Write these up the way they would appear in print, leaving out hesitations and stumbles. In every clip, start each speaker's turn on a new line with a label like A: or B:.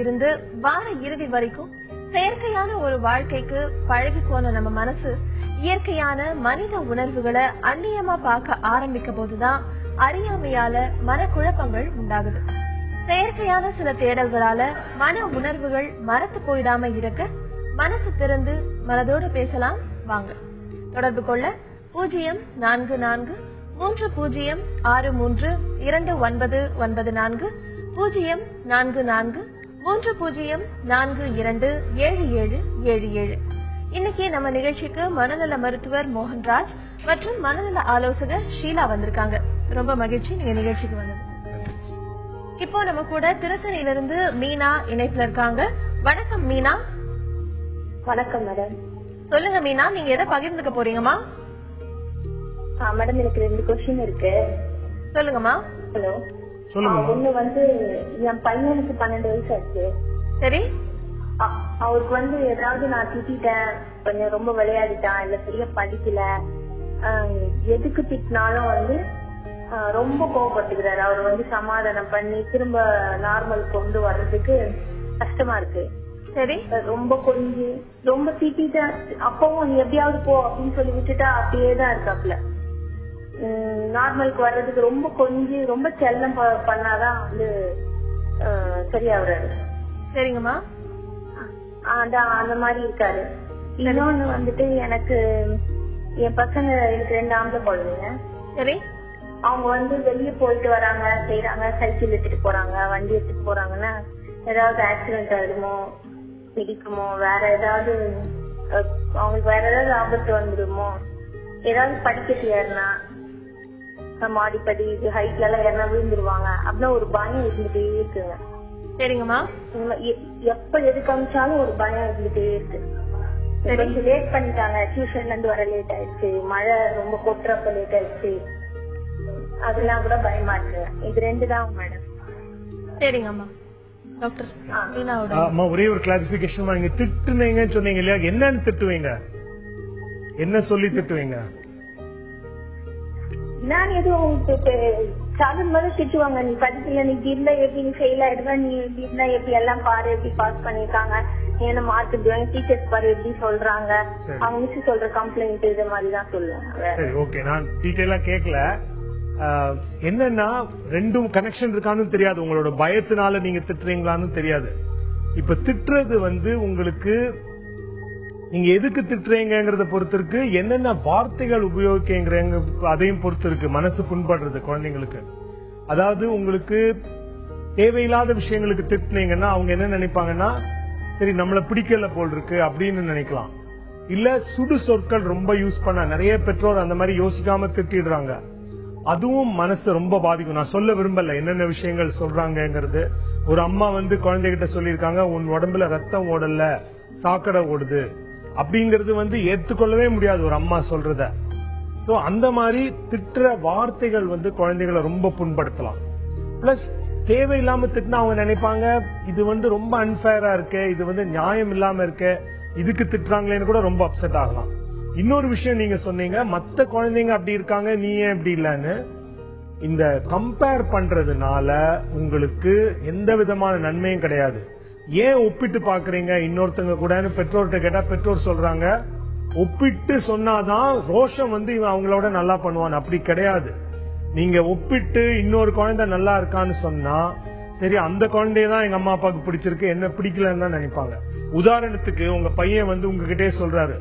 A: இருந்து வார இறுதி வரைக்கும் செயற்கையான ஒரு வாழ்க்கைக்கு பழகி போன நம்ம மனசு இயற்கையான மனித உணர்வுகளை அந்நியமா பார்க்க ஆரம்பிக்கும் போதுதான் அறியாமையால மனக்குழப்பங்கள் உண்டாகுது. செயற்கையான சில தேடல்களால மன உணர்வுகள் மறத்து போயிடாம இருக்க மனசு திறந்து மனதோடு பேசலாம். வாங்க தொடர்பு கொள்ள 0463632994 044304227777. இன்னைக்கு நம்ம நிகழ்ச்சிக்கு மனநல மருத்துவர் மோகன்ராஜ் மற்றும் மனநல ஆலோசகர் ஷீலா வந்திருக்காங்க. ரொம்ப மகிழ்ச்சி நீங்க நிகழ்ச்சிக்கு வந்தது. இப்போ நம்ம கூட திருத்தணியிலிருந்து மீனா இணைப்புல இருக்காங்க. வணக்கம் மீனா.
B: வணக்கம் மேடம்.
A: சொல்லுங்க மீனா, நீங்க எதை பகிர்ந்துக்க போறீங்கம்மா?
B: மேடம் எனக்கு 2 क्वेश्चन இருக்கு.
A: சொல்லுங்கம்மா.
B: ஹலோ
C: சொல்லுங்க.
B: ஒண்ணு என் பையனுக்கு 12 வயசு ஆச்சு.
A: சரி.
B: அவருக்கு ஏதாவது நான் திட்டேன், கொஞ்சம் ரொம்ப விளையாடிட்டான், இல்ல சரியா படிக்கல, எதுக்கு திட்டினாலும் ரொம்ப கோவப்பட்டுக்கிறாரு. அவர் சமாதானம் பண்ணி திரும்ப நார்மல் கொண்டு வர்றதுக்கு கஷ்டமா இருக்கு.
A: சரி.
B: ரொம்ப திட்டேன், அப்பவும் எப்படியாவது போ அப்படின்னு சொல்லி விட்டுட்டா அப்படியேதான் இருக்காப்ல. நார்மலுக்கு வர்றதுக்கு ரொம்ப செல்லம் பண்ணாதான் சரியாகிறாரு.
A: சரிங்கம்மா.
B: அந்த மாதிரி இருக்காரு. இன்னொன்னு எனக்கு என் பசங்க எனக்கு 2 ஆம்பளை குழந்தைங்க.
A: சரி.
B: அவங்க வெளியே போயிட்டு வராங்க, செய்யறாங்க, சைக்கிள் எடுத்துட்டு போறாங்க, வண்டி எடுத்துட்டு போறாங்கன்னா ஏதாவது ஆக்சிடென்ட் ஆயிடுமோ, பிடிக்குமோ, வேற ஏதாவது அவங்களுக்கு வேற ஏதாவது ஆபத்து வந்துடுமோ, ஏதாவது படிக்கட்டு ஏறினா மாடிப்படி ஹைட்ல எல்லாம் ஏறினா விழுந்துருவாங்க அப்படின்னு ஒரு பயம் இருந்துட்டே இருக்குங்க.
A: சரிங்கம்மா.
B: எப்ப எது காமிச்சாலும் ஒரு பயம் இருந்துட்டே இருக்கு. கொஞ்சம் லேட் பண்ணிட்டாங்க, டியூஷன்ல இருந்து வர லேட் ஆயிடுச்சு, மழை ரொம்ப கொட்டுறப்ப லேட் ஆயிடுச்சு, அதெல்லாம் கூட பயமா இருக்கு. இது 2 தான் மேடம்.
A: சரிங்கம்மா. டாக்டர்
C: ஒரே ஒரு கிளாரிபிகேஷன், நீங்க திட்டுனீங்கன்னு சொன்னீங்க இல்லையா, என்னன்னு திட்டுவீங்க? என்ன சொல்லி திட்டுவீங்க?
B: நான் எதுவும் சாதம் மாதிரி திட்டுவாங்க. நீ படிக்கல, நீ இருந்தா எப்படி நீ ஃபெயில் ஆயிடுவா, நீ இருந்தா எப்படி எல்லாம் பாரு, எப்படி பாஸ் பண்ணிருக்காங்க, என்ன மார்க் இப்படி டீச்சர்ஸ் பாரு எப்படி சொல்றாங்க, அவங்க மிஸ் சொல்ற கம்ப்ளைண்ட் இது மாதிரிதான் சொல்லுவாங்க.
C: ஓகே, நான் டீட்டெயிலா கேட்கல. என்னன்னா 2 கனெக்ஷன் இருக்கான்னு தெரியாது, உங்களோட பயத்தினால நீங்க திட்டுறீங்களான்னு தெரியாது. இப்ப திட்டுறது உங்களுக்கு நீங்க எதுக்கு திட்டுறீங்கிறத பொறுத்து இருக்கு, என்னென்ன வார்த்தைகள் உபயோகிக்கிறீங்க அதையும் பொறுத்து இருக்கு மனசு புண்படுறது குழந்தைங்களுக்கு. அதாவது உங்களுக்கு தேவையில்லாத விஷயங்களுக்கு திட்டுனீங்கன்னா அவங்க என்ன நினைப்பாங்கன்னா, சரி நம்மள பிடிக்கல போல் இருக்கு அப்படின்னு நினைக்கலாம். இல்ல சுடு சொற்கள் ரொம்ப யூஸ் பண்ண நிறைய பெற்றோர் அந்த மாதிரி யோசிக்காம திட்டிடுறாங்க, அதுவும் மனசு ரொம்ப பாதிக்கும். நான் சொல்ல விரும்பல என்னென்ன விஷயங்கள் சொல்றாங்கிறது. ஒரு அம்மா குழந்தைகிட்ட சொல்லிருக்காங்க, உன் உடம்புல ரத்தம் ஓடல சாக்கடை ஓடுது அப்படிங்கறது ஏற்றுக்கொள்ளவே முடியாது ஒரு அம்மா சொல்றத. சோ அந்த மாதிரி திட்டுற வார்த்தைகள் குழந்தைகளை ரொம்ப புண்படுத்தலாம். பிளஸ் தேவையில்லாம திட்டினா அவங்க நினைப்பாங்க இது ரொம்ப அன்ஃபேரா இருக்கு, இது நியாயம் இல்லாம இருக்கு, இதுக்கு திட்டுறாங்களேன்னு கூட ரொம்ப அப்செட் ஆகலாம். இன்னொரு விஷயம் நீங்க சொன்னீங்க, மத்த குழந்தைங்க அப்படி இருக்காங்க நீ ஏன் அப்படி இல்லன்னு. இந்த கம்பேர் பண்றதுனால உங்களுக்கு எந்த விதமான நன்மையும் கிடையாது. ஏன் ஒப்பிட்டு பாக்குறீங்க இன்னொருத்தங்க கூட பெற்றோர்கிட்ட கேட்டா பெற்றோர் சொல்றாங்க, ஒப்பிட்டு சொன்னாதான் ரோஷம் இவன் அவங்களோட நல்லா பண்ணுவான். அப்படி கிடையாது. நீங்க ஒப்பிட்டு இன்னொரு குழந்தை நல்லா இருக்கான்னு சொன்னா சரி அந்த குழந்தையதான் எங்க அம்மா அப்பாவுக்கு பிடிச்சிருக்கு, என்ன பிடிக்கலன்னு தான் நினைப்பாங்க. உதாரணத்துக்கு உங்க பையன் உங்ககிட்டே சொல்றாரு,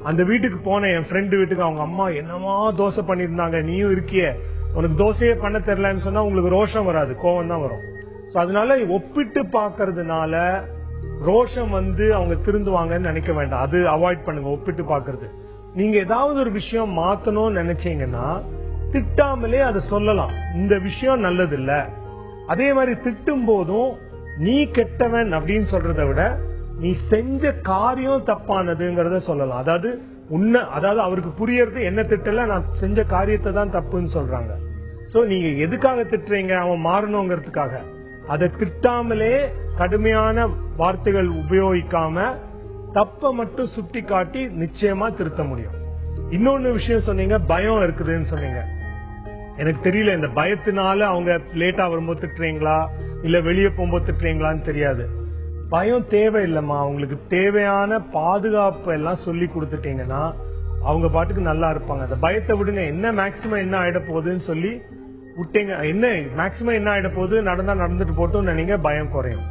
C: அந்த வீட்டுக்கு போன என் ஃப்ரெண்டு வீட்டுக்கு அவங்க அம்மா என்னமா தோசை பண்ணிருந்தாங்க, நீயும் இருக்கிய உனக்கு தோசையே பண்ண தெரியலன்னு சொன்னா உங்களுக்கு ரோஷம் வராது, கோவம் தான் வரும். அதனால ஒப்பிட்டு பாக்குறதுனால ரோஷம் அவங்க திருந்துவாங்கன்னு நினைக்க வேண்டாம், அது அவாய்ட் பண்ணுங்க ஒப்பிட்டு பாக்குறது. நீங்க ஏதாவது ஒரு விஷயம் மாத்தணும்னு நினைச்சீங்கன்னா திட்டாமலே அதை சொல்லலாம், இந்த விஷயம் நல்லது இல்ல. அதே மாதிரி திட்டும் போதும் நீ கெட்டவன் அப்படின்னு சொல்றதை விட நீ செஞ்ச காரியம் தப்பானதுங்கிறத சொல்லலாம். அதாவது அவருக்கு புரியறது என்ன திட்டல, நான் செஞ்ச காரியத்தை தான் தப்புன்னு சொல்றாங்க. சோ நீங்க எதுக்காக திட்டுறீங்க, அவன் மாறணுங்கிறதுக்காக. அதை திட்டாமலே கடுமையான வார்த்தைகள் உபயோகிக்காம தப்ப மட்டும் சுட்டி காட்டி நிச்சயமா திருத்த முடியும். இன்னொன்னு விஷயம் சொன்னீங்க, பயம் இருக்குதுன்னு சொன்னீங்க. எனக்கு தெரியல இந்த பயத்தினால அவங்க லேட்டா வரும்போது திட்டுறீங்களா இல்ல வெளியே போகும்போது திட்டுறீங்களான்னு தெரியாது. பயம் தேவையில்லைம்மா. அவங்களுக்கு தேவையான பாதுகாப்பு எல்லாம் சொல்லி கொடுத்துட்டீங்கன்னா அவங்க பாட்டுக்கு நல்லா இருப்பாங்க. அந்த பயத்தை விடுங்க. என்ன மேக்சிமம் என்ன ஆயிட போகுதுன்னு சொல்லி விட்டீங்க. என்ன மேக்சிமம் என்ன ஆயிட போகுது, நடந்தா நடந்துட்டு போட்டும் நீங்க பயம் குறையும்.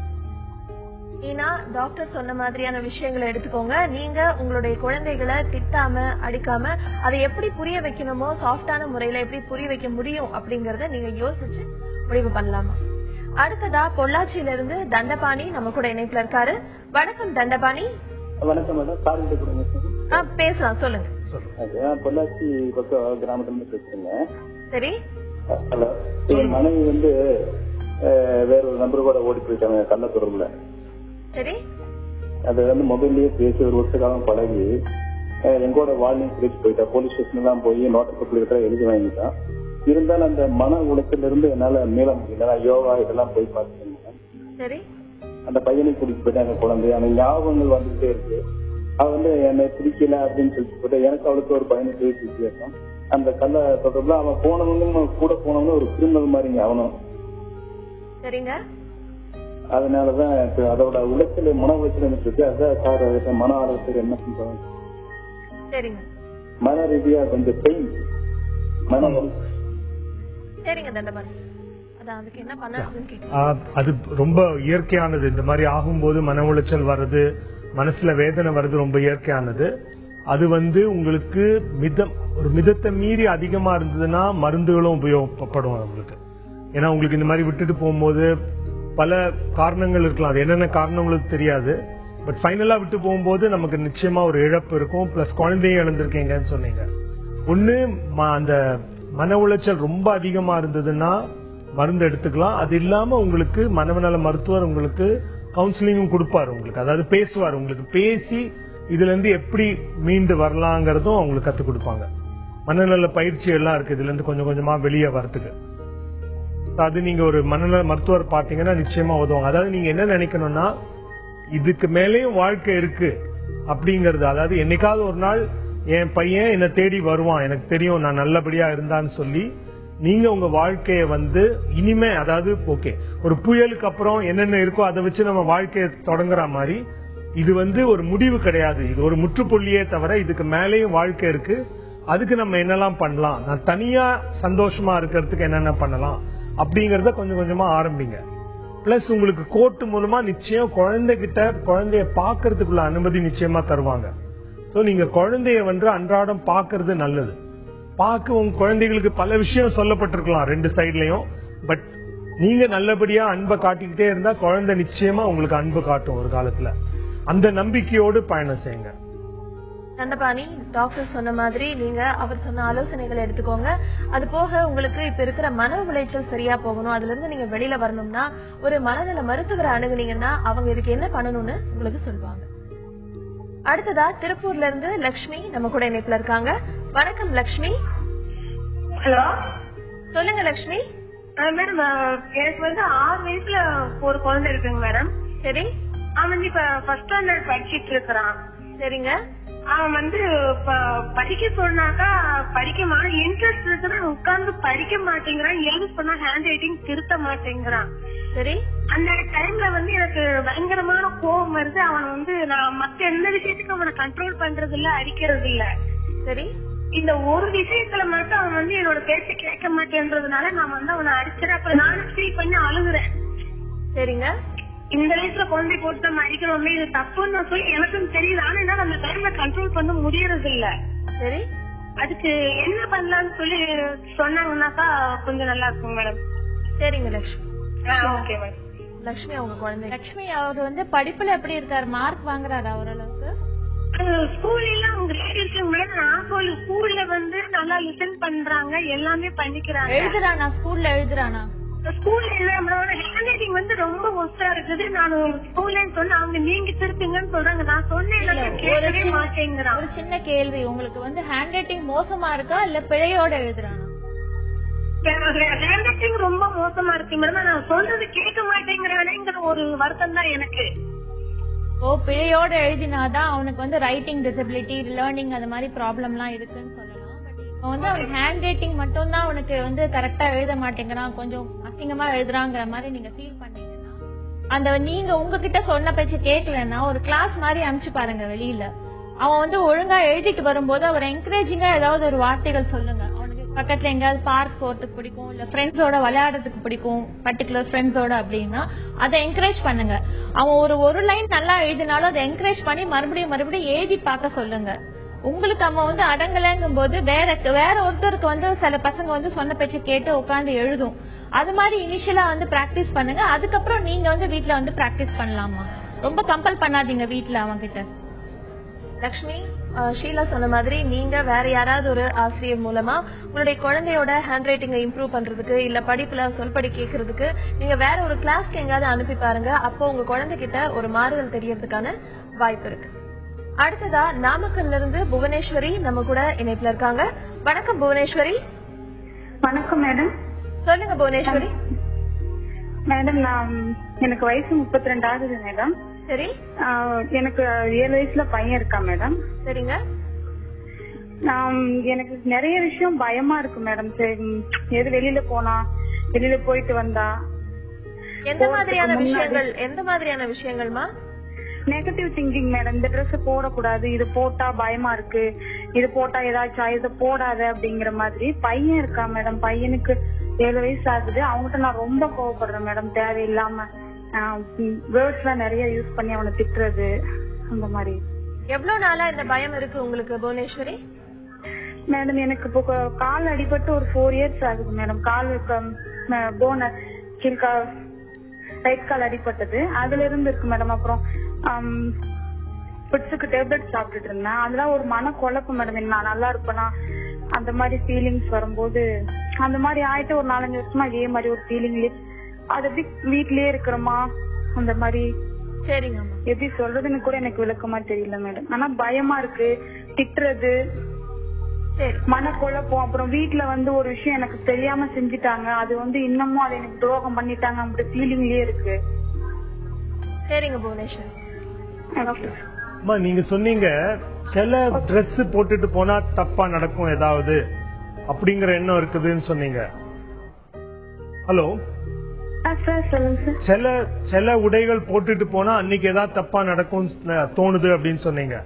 A: ஏன்னா டாக்டர் சொன்ன மாதிரியான விஷயங்களை எடுத்துக்கோங்க. நீங்க உங்களுடைய குழந்தைகளை திட்டாம அடிக்காம அதை எப்படி புரிய வைக்கணுமோ சாஃப்டான முறையில எப்படி புரிய வைக்க முடியும் அப்படிங்கறத நீங்க யோசிச்சு முடிவு பண்ணலாமா. அடுத்ததா பொள்ளாச்சியில இருந்து தண்டபாணி நம்ம கூட இணைப்புல இருக்காரு. வணக்கம் தண்டபாணி.
D: வணக்கம் மேடம்.
A: பேசலாம், சொல்லுங்க.
D: பொள்ளாச்சி பக்கம் கிராமத்துல இருந்து பேசுறேங்க.
A: சரி.
D: ஹலோ. என் மனைவி வந்து வேற ஒரு நம்பர் கூட ஓடி போயிட்டாங்க கள்ளத்தூர்ல.
A: சரி.
D: அது வந்து மொபைல்லயே பேசி ஒரு வருஷக்காலம் பழகி எங்கூட வால்யூம் பிரிச்சு போயிட்டா. போலீஸ் ஸ்டேஷன் எல்லாம் போய் நோட்டீஸ் பப்ளிக் எழுதி வாங்கிட்டான். இருந்தாலும் அந்த மன உலகத்துல இருந்து என்னால மீள முடியல. யோகா இதெல்லாம் போய் பார்த்துருந்தேன்.
A: சரி.
D: அந்த பையனை கூட்டிட்டு போயிட்டாங்க. குழந்தை அந்த ஞாபகங்கள் வந்துகிட்டே இருக்கு. அவ வந்து என்னை பிடிக்கல அப்படின்னு சொல்லிட்டு போயிட்டா. எனக்கு அவளுக்கு ஒரு பையனை பேசிட்டு இருக்கோம். அந்த கள்ள தொடர்புல அவன் போனவங்க கூட போனவங்க ஒரு கிரிமினல் மாதிரிங்க அவனும்.
A: சரிங்க.
D: அதனாலதான் அதோட உளைச்சல் மன உளைச்சல் இருக்கு. அதான் சார் மன ஆரோக்கியத்துக்கு என்ன பண்றாங்க.
A: சரிங்க.
D: மன ரீதியா கொஞ்சம் பெயின் மன.
A: சரிங்க தண்டபாணி. அதுக்கு என்ன பண்ண
C: அது ரொம்ப இயற்கையானது. இந்த மாதிரி ஆகும்போது மன உளைச்சல் வர்றது, மனசுல வேதனை வர்றது ரொம்ப இயற்கையானது. அது வந்து உங்களுக்கு ஒரு மிதத்தை மீறி அதிகமா இருந்ததுன்னா மருந்துகளும் உபயோகப்படும் உங்களுக்கு. ஏன்னா உங்களுக்கு இந்த மாதிரி விட்டுட்டு போகும்போது பல காரணங்கள் இருக்கலாம். அது என்னென்ன காரணம் உங்களுக்கு தெரியாது. பட் ஃபைனலா விட்டு போகும்போது நமக்கு நிச்சயமா ஒரு இழப்பு இருக்கும். பிளஸ் குழந்தையும் இழந்திருக்கீங்கன்னு சொன்னீங்க. ஒண்ணு அந்த மன உளைச்சல் ரொம்ப அதிகமா இருந்ததுன்னா மருந்து எடுத்துக்கலாம். அது இல்லாம உங்களுக்கு மனநல மருத்துவர் உங்களுக்கு கவுன்சிலிங்கும் கொடுப்பாரு. உங்களுக்கு அதாவது பேசுவார். உங்களுக்கு பேசி இதுல இருந்து எப்படி மீண்டு வரலாங்கிறதும் அவங்களுக்கு கத்துக் கொடுப்பாங்க. மனநல பயிற்சி எல்லாம் இருக்கு இதுல இருந்து கொஞ்சம் கொஞ்சமா வெளியே வரதுக்கு. அது நீங்க ஒரு மனநல மருத்துவர் பாத்தீங்கன்னா நிச்சயமா உதவுவாங்க. அதாவது நீங்க என்ன நினைக்கணும்னா இதுக்கு மேலேயும் வாழ்க்கை இருக்கு அப்படிங்கறது. அதாவது என்னைக்காவது ஒரு நாள் என் பையன் என்ன தேடி வருவான், எனக்கு தெரியும் நான் நல்லபடியா இருந்தான்னு சொல்லி நீங்க உங்க வாழ்க்கைய வந்து இனிமே, அதாவது ஓகே ஒரு புயலுக்கு அப்புறம் என்னென்ன இருக்கோ அதை வச்சு நம்ம வாழ்க்கைய தொடங்குற மாதிரி இது வந்து ஒரு முடிவு கிடையாது. இது ஒரு முற்றுப்புள்ளியே தவிர இதுக்கு மேலேயும் வாழ்க்கை இருக்கு. அதுக்கு நம்ம என்னெல்லாம் பண்ணலாம், நான் தனியா சந்தோஷமா இருக்கிறதுக்கு என்னென்ன பண்ணலாம் அப்படிங்கறத கொஞ்சம் கொஞ்சமா ஆரம்பிங்க. பிளஸ் உங்களுக்கு கோர்ட் மூலமா நிச்சயம் குழந்தைய பாக்குறதுக்குள்ள அனுமதி நிச்சயமா தருவாங்க. சோ நீங்க குழந்தைய வந்து அன்றாடம் பாக்குறது நல்லது. உங்க குழந்தைகளுக்கு பல விஷயம் சொல்லப்பட்டிருக்கலாம் ரெண்டு சைட்லயும். பட் நீங்க நல்லபடியா அன்பை காட்டிக்கிட்டே இருந்தா குழந்தை நிச்சயமா உங்களுக்கு அன்பு காட்டும் ஒரு காலத்துல. அந்த நம்பிக்கையோடு பயணம் செய்யுங்க.
A: தண்டபாணி, டாக்டர் சொன்ன மாதிரி நீங்க அவர் சொன்ன ஆலோசனைகளை எடுத்துக்கோங்க. அது போக உங்களுக்கு இப்ப இருக்கிற மன உளைச்சல் சரியா போகணும், அதுல இருந்து நீங்க வெளியில வரணும்னா ஒரு மனநல மருத்துவரை அணுகுனீங்கன்னா அவங்க இதுக்கு என்ன பண்ணணும்னு உங்களுக்கு சொல்லுவாங்க. அடுத்ததா திருப்பூர்ல இருந்து லட்சுமி நம்ம கூட இணைப்புல இருக்காங்க. வணக்கம் லட்சுமி.
B: ஹலோ,
A: சொல்லுங்க லட்சுமி.
B: மேடம், எனக்கு வந்து 6 வயசுல ஒரு குழந்தை இருக்குங்க மேடம்.
A: சரி.
B: அவன் இப்ப ஃபர்ஸ்ட் ஸ்டாண்டர்ட் படிச்சிட்டு இருக்கிறான்.
A: சரிங்க.
B: அவன் வந்து படிக்க சொன்னாக்கா படிக்க இன்ட்ரெஸ்ட் இருக்குன்னு உட்கார்ந்து படிக்க மாட்டேங்கிறான். எழுதி சொன்னா ஹேண்ட் ரைட்டிங் திருத்த மாட்டேங்கிறான்.
A: சரி.
B: அந்த டைம்ல வந்து எனக்கு பயங்கரமான கோபம் வருது. அவன் வந்து நான் மத்த எந்த விஷயத்துக்கும் அவனை கண்ட்ரோல் பண்றது இல்ல, அடிக்கிறது இல்ல.
A: சரி.
B: இந்த ஒரு விஷயத்துல மட்டும் அவன் வந்து என்னோட பேச்ச கேட்க மாட்டேன்றதுனால நான் வந்து அவனை அடிச்சிட. அப்புறம் நானும் ஃபீல் பண்ணி அழுகுறேன்.
A: சரிங்க.
B: இந்த வயசுல குழந்தை போட்டு நம்ம அடிக்கிறோமே, இது தப்புன்னு நான் சொல்லி எனக்கும் தெரியுது. ஆனா என்னால அந்த டைம்ல கண்ட்ரோல் பண்ண முடியறது இல்ல.
A: சரி.
B: அதுக்கு என்ன பண்ணலாம்னு சொல்லி சொன்னாங்கன்னாக்கா கொஞ்சம் நல்லா இருக்கும் மேடம்.
A: சரிங்க லட்சுமி.
B: Okay madam.
A: லட்சுமி அவங்க குழந்தை.
E: லட்சுமி, அவர் வந்து படிப்புல எப்படி இருக்காரு? மார்க் வாங்குறாரா ஓரளவுக்கு?
B: ஸ்கூல்ல ஸ்கூல்ல வந்து நல்லா லிசன் பண்றாங்க, எல்லாமே பண்ணிக்கிறாங்க.
E: எழுதுறானா? ஸ்கூல்ல எழுதுறானா?
B: ஸ்கூல்ல ஹேண்ட் ரைட்டிங் வந்து ரொம்ப ஒஸ்டா இருக்குது. நான் ஸ்கூல்ல சொன்ன அவங்க நீங்க திருப்பிங்கன்னு சொல்றாங்க. நான் சொன்னேன் கேட்கவே மாட்டேங்கிறான்.
E: ஒரு சின்ன கேள்வி, உங்களுக்கு வந்து ஹேண்ட் ரைட்டிங் மோசமா இருக்கா இல்ல பிழையோட எழுதுறானா?
B: ஹேண்ட் ரைட்டிங் ரொம்ப மோசமா இருக்கு மேடம். நான் சொல்றது கேட்க மாட்டேங்கிறானேங்கிற ஒரு வருத்தம் தான் எனக்கு.
E: பிழையோட எழுதினாதான் அவனுக்கு வந்து ரைட்டிங் டிசபிலிட்டி, லேர்னிங் அந்த மாதிரி ப்ராப்ளம் எல்லாம் இருக்குன்னு சொல்லலாம். பட் இப்போ வந்து அவனுக்கு ஹேண்ட் ரைட்டிங் மட்டும் தான் அவனுக்கு வந்து கரெக்டா எழுத மாட்டேங்கிறான், கொஞ்சம் அசிங்கமா எழுதுறாங்கிற மாதிரி நீங்க ஃபீல் பண்ணீங்கன்னா அந்த நீங்க உங்ககிட்ட சொன்ன பேச்சு கேட்கலன்னா ஒரு கிளாஸ் மாதிரி அனுப்பிச்சு பாருங்க வெளியில. அவன் வந்து ஒழுங்கா எழுதிட்டு வரும்போது அவர் என்கரேஜிங்கா ஏதாவது ஒரு வார்த்தைகள் சொல்லுங்க. அவனுக்கு பக்கத்துல எங்கேயாவது பார்க் போறதுக்கு பிடிக்கும், இல்ல ஃப்ரெண்ட்ஸோட விளையாடுறதுக்கு பிடிக்கும், பர்டிகுலர் ஃப்ரெண்ட்ஸோட அப்படின்னா அதை என்கரேஜ் பண்ணுங்க. அவன் ஒரு லைன் நல்லா எழுதினாலும் அதை என்கரேஜ் பண்ணி மறுபடியும் எழுதி பார்க்க சொல்லுங்க. உங்களுக்கு அவன் வந்து அடங்கலங்கும் போது வேற ஒருத்தருக்கு வந்து சில பசங்க வந்து சொன்ன பேச்சு கேட்டு உட்காந்து எழுதும். அது மாதிரி இனிஷியலா வந்து பிராக்டிஸ் பண்ணுங்க. அதுக்கப்புறம் நீங்க வந்து வீட்ல வந்து பிராக்டிஸ் பண்ணலாமா. ரொம்ப கம்பல் பண்ணாதீங்க வீட்ல அவன் கிட்ட.
A: லக்ஷ்மி, ஷீலா சொன்ன மாதிரி நீங்க வேற யாராவது ஒரு ஆசிரியர் மூலமா உங்களுடைய குழந்தையோட ஹேண்ட் ரைட்டிங்கை இம்ப்ரூவ் பண்றதுக்கு இல்ல படிப்புல சொல்படி கேட்கறதுக்கு நீங்க வேற ஒரு கிளாஸ்க்கு எங்காவது அனுப்பி பாருங்க. அப்போ உங்க குழந்தைகிட்ட ஒரு மாறுதல் தெரியறதுக்கான வாய்ப்பு இருக்கு. அடுத்ததா நாமக்கல்ல இருந்து புவனேஸ்வரி நம்ம கூட இணைப்புல இருக்காங்க. வணக்கம் புவனேஸ்வரி.
F: வணக்கம் மேடம்.
A: சொல்லுங்க புவனேஸ்வரி.
F: மேடம், எனக்கு வயசு 32 ஆகுது மேடம்.
A: சரி.
F: எனக்கு 7 வயசுல பையன் இருக்கா மேடம்.
A: சரிங்க.
F: எனக்கு நிறைய விஷயம் பயமா இருக்கு மேடம். எது வெளியில போயிட்டு வந்தா
A: எந்த மாதிரியான விஷயங்கள்மா?
F: Negative thinking madam. இந்த ட்ரெஸ் போடக்கூடாது, இது போட்டா பயமா இருக்கு, இது போட்டா ஏதாச்சும் இதை போடாத அப்படிங்கிற மாதிரி. பையன் இருக்கா மேடம், பையனுக்கு 7 வயசு ஆகுது. அவங்ககிட்ட நான் ரொம்ப கோவப்படுறேன் மேடம். தேவையில்லாம வேர்ட்ஸ் எல்லாம் நிறைய யூஸ் பண்ணி அவனை திட்டுறது அந்த மாதிரி.
A: எவ்வளவு நாளா இந்த பயம் இருக்கு உங்களுக்கு புவனேஸ்வரி?
F: மேடம், எனக்கு இப்போ கால் அடிபட்டு ஒரு 4 இயர்ஸ் ஆகுது மேடம். போன ரைட் கால் அடிபட்டது, அதுல இருந்து இருக்கு மேடம். அப்புறம் பிட்ஸுக்கு டேப்லெட் சாப்பிட்டுட்டு இருந்தேன். அதெல்லாம் ஒரு மன குழப்பம் மேடம். நான் நல்லா இருப்பேனா அந்த மாதிரி ஃபீலிங்ஸ் வரும்போது அந்த மாதிரி ஆயிட்டு ஒரு 4-5 வருஷமா இதே மாதிரி ஒரு ஃபீலிங்லயே அது எப்படி வீட்லயே இருக்கிறோமா அந்த மாதிரி.
A: சரிங்க.
F: எப்படி சொல்றதுன்னு கூட எனக்கு விளக்கமா தெரியல மேடம். ஆனா பயமா இருக்கு, திட்டுறது, மனக்குழப்பம். அப்புறம் வீட்டுல வந்து ஒரு விஷயம் எனக்கு தெரியாம செஞ்சுட்டாங்க, அது வந்து இன்னமும் அதை எனக்கு துரோகம் பண்ணிட்டாங்க அப்படி ஃபீலிங்லயே இருக்கு.
A: சரிங்க புவனேஸ்வரி.
C: நீங்க சொன்னீங்க சில டிரெஸ் போட்டுட்டு போனா தப்பா நடக்கும் ஏதாவது அப்படிங்கிற எண்ணம் இருக்குதுன்னு சொன்னீங்க. ஹலோ, சில உடைகள் போட்டுட்டு போனா அன்னைக்கு ஏதாவது தப்பா நடக்கும் தோணுது அப்படின்னு சொன்னீங்க.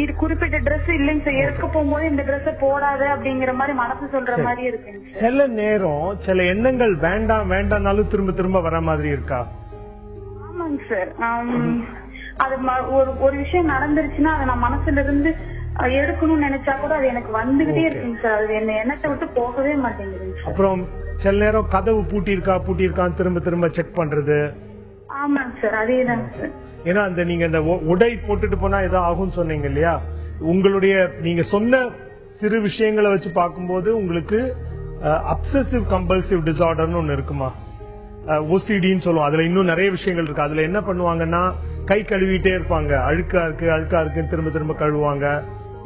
F: இது குறிப்பிட்ட டிரெஸ் இல்லைங்க சார். எடுக்க போகும்போது இந்த டிரெஸ் போடாத அப்படிங்கிற மாதிரி மனசு சொல்ற மாதிரி இருக்கு.
C: சில நேரம் சில எண்ணங்கள் வேண்டாம்னாலும் திரும்ப திரும்ப வர மாதிரி இருக்கா?
F: ஆமாங்க சார். அது ஒரு விஷயம் நடந்துருச்சுன்னா அதை நான் மனசுல இருந்து எடுக்கணும்னு நினைச்சா கூட அது எனக்கு வந்துகிட்டே இருக்குங்க சார். அது என்ன எண்ணத்தை விட்டு போகவே மாட்டேங்குது.
C: அப்புறம் சில நேரம் கதவு பூட்டியிருக்கான்னு திரும்ப திரும்ப செக் பண்றது.
F: ஆமாங்க சார், அதேதான் சார்.
C: ஏன்னா அந்த நீங்க இந்த உடை போட்டுட்டு போனா ஏதோ ஆகும் சொன்னீங்க இல்லையா? உங்களுடைய நீங்க சொன்ன சிறு விஷயங்களை வச்சு பார்க்கும்போது உங்களுக்கு அப்சசிவ் கம்பல்சிவ் டிசார்டர்னு ஒண்ணு இருக்குமா? ஓசிடின்னு சொல்லுவோம். அதுல இன்னும் நிறைய விஷயங்கள் இருக்கு. அதுல என்ன பண்ணுவாங்கன்னா கை கழுவிட்டே இருப்பாங்க. அழுக்கா இருக்குன்னு திரும்ப திரும்ப கழுவுவாங்க.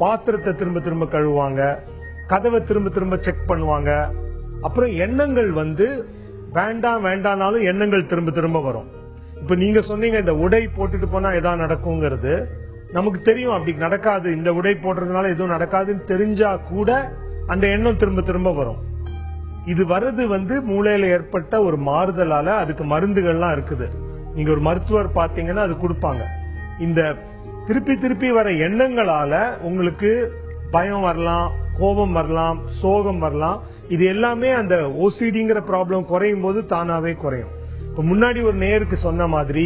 C: பாத்திரத்தை திரும்ப திரும்ப கழுவுவாங்க. கதவை திரும்ப திரும்ப செக் பண்ணுவாங்க. அப்புறம் எண்ணங்கள் வந்து வேண்டாம்னாலும் எண்ணங்கள் திரும்ப திரும்ப வரும். இப்ப நீங்க சொன்னீங்க இந்த உடை போட்டுட்டு போனா எதாவது நடக்குங்கிறது. நமக்கு தெரியும் அப்படி நடக்காது, இந்த உடை போடுறதுனால எதுவும் நடக்காதுன்னு தெரிஞ்சா கூட அந்த எண்ணம் திரும்ப திரும்ப வரும். இது வர்றது வந்து மூளையில ஏற்பட்ட ஒரு மாறுதலால. அதுக்கு மருந்துகள்லாம் இருக்குது. நீங்க ஒரு மருத்துவர் பாத்தீங்கன்னா அது கொடுப்பாங்க. இந்த திருப்பி வர எண்ணங்களால உங்களுக்கு பயம் வரலாம், கோபம் வரலாம், சோகம் வரலாம். இது எல்லாமே அந்த ஓசிடிங்கிற ப்ராப்ளம் குறையும் போது தானாவே குறையும். இப்ப முன்னாடி ஒரு நேருக்கு சொன்ன மாதிரி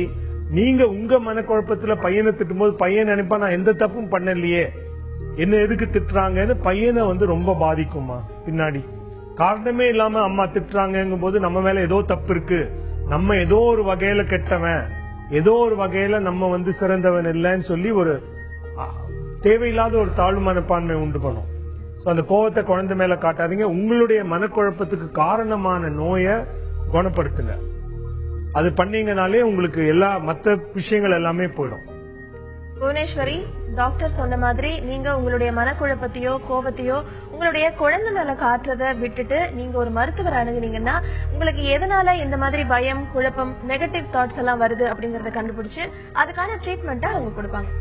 C: நீங்க உங்க மனக்குழப்பத்துல பையனை திட்டும் போது பையன் நினைப்பா நான் எந்த தப்பும் பண்ணலையே, என்ன எதுக்கு திட்டுறாங்கன்னு பையனை வந்து ரொம்ப பாதிக்குமா. பின்னாடி காரணமே இல்லாம அம்மா திட்டுறாங்கும் போது நம்ம மேல ஏதோ தப்பு இருக்கு, நம்ம ஏதோ ஒரு வகையில கெட்டவன், ஏதோ ஒரு வகையில நம்ம வந்து சிறந்தவன் இல்லைன்னு சொல்லி ஒரு தேவையில்லாத ஒரு தாழ்வு மனப்பான்மை உண்டு பண்ணும். அந்த கோபத்தை குழந்தை மேல காட்டாதீங்க. உங்களுடைய மனக்குழப்பத்துக்கு காரணமான நோயை குணப்படுத்துங்க. அது பண்ணீங்கனாலே உங்களுக்கு எல்லா மற்ற விஷயங்கள் எல்லாமே போயிடும்.
A: புவனேஸ்வரி, டாக்டர் சொன்ன மாதிரி நீங்க உங்களுடைய மனக்குழப்பத்தையோ கோபத்தையோ உங்களுடைய குழந்தை மேல காட்டுறத விட்டுட்டு நீங்க ஒரு மருத்துவர் அணுகுனீங்கன்னா உங்களுக்கு எதனால இந்த மாதிரி பயம், குழப்பம், நெகட்டிவ் தாட்ஸ் எல்லாம் வருது அப்படிங்கறத கண்டுபிடிச்சு அதுக்கான ட்ரீட்மெண்ட்டை அவங்க கொடுப்பாங்க.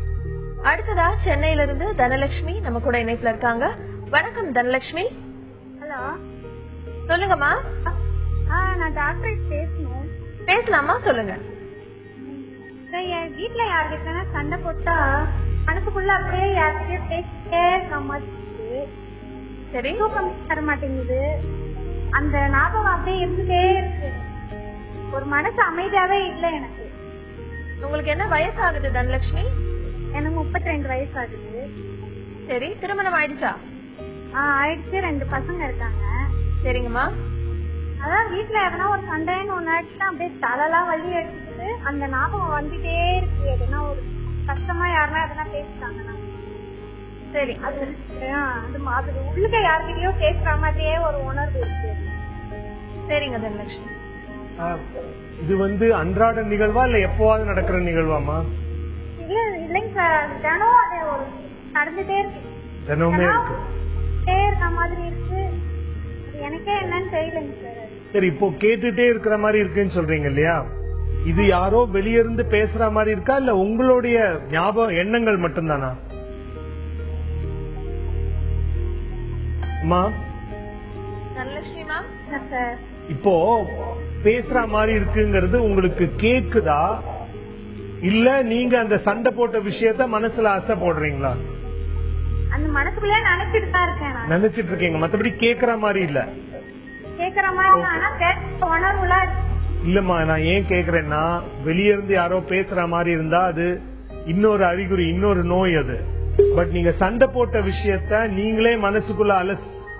A: அடுத்ததா சென்னையில இருந்து தனலட்சுமி நம்ம கூட இணைப்புல இருக்காங்க. வணக்கம் தனலட்சுமி.
B: ஹலோ,
A: சொல்லுங்கம்மா.
B: நான் டாக்டர் பேசலாமா?
A: சொல்லுங்க.
G: என் வீட்டுல யாருக்கிட்ட சண்டை போட்டா மனசுக்குள்ள அப்படியே யார்கிட்டயும் பேசிட்டே இருக்க மாதிரி
A: சரி,
G: தூக்கம் தர மாட்டேங்குது. அந்த ஞாபகம் அப்படியே இருந்துட்டே இருக்கு. ஒரு மனசு அமைதியாவே இல்லை எனக்கு.
A: உங்களுக்கு என்ன வயசு ஆகுது தனலட்சுமி?
G: எனக்கு 32 வயசு ஆகுது.
A: சரி, திருமணம் ஆயிடுச்சா?
G: ஆயிடுச்சு. 2 பசங்க இருக்காங்க.
A: சரிங்கம்மா.
G: அதான் வீட்டுல எதனா ஒரு சண்டைன்னு ஒண்ணு ஆயிடுச்சுன்னா அப்படியே தலைலாம் வலி எடுத்துட்டு அந்த ஞாபகம் வந்துட்டே இருக்கு. எதுனா ஒரு கஷ்டமா யாருன்னா எதனா பேசிட்டாங்கன்னா
A: சரி,
G: அது உள்ளுக்க யார்கிட்டயோ பேசுற மாதிரியே ஒரு உணர்வு இருக்கு.
A: சரிங்க தனலட்சுமி.
C: இது வந்து அன்றாட நிகழ்வா இல்ல எப்பவாவது நடக்கிற நிகழ்வாமா?
G: இல்லைங்க சார், தினம் அது ஒரு நடந்துட்டே இருக்கு.
C: தினமுமே இருக்கு
G: இருக்க மாதிரி இருக்கு. எனக்கே என்னன்னு தெரியலங்க சார்.
C: சரி, இப்போ கேட்டுட்டே இருக்கிற மாதிரி இருக்குன்னு சொல்றீங்க இல்லையா? இது யாரோ வெளியிருந்து பேசுற மாதிரி இருக்கா இல்ல உங்களுடைய ஞாபகம் எண்ணங்கள் மட்டும்தானா?
A: தனலட்சுமிமா,
C: இப்போ பேசுற மாதிரி இருக்குங்கிறது உங்களுக்கு கேக்குதா இல்ல நீங்க அந்த சண்டை போட்ட விஷயத்த மனசுல ஆசை போடுறீங்களா?
G: அந்த மனசுக்குள்ளே நினைச்சிட்டு தான் இருக்கேன்.
C: நினைச்சிட்டு இருக்கீங்க, மத்தபடி கேக்குற மாதிரி இல்ல.
G: கேக்குற மாதிரி ஆனா கேட்க உணர்வுல
C: இல்லம்மா. நான் ஏன் கேக்குறேன்னா, வெளியிருந்து யாரோ பேசுற மாதிரி இருந்தா அது இன்னொரு அறிகுறி, இன்னொரு நோய் அது. பட் நீங்க சண்டை போட்ட விஷயத்த நீங்களே மனசுக்குள்ள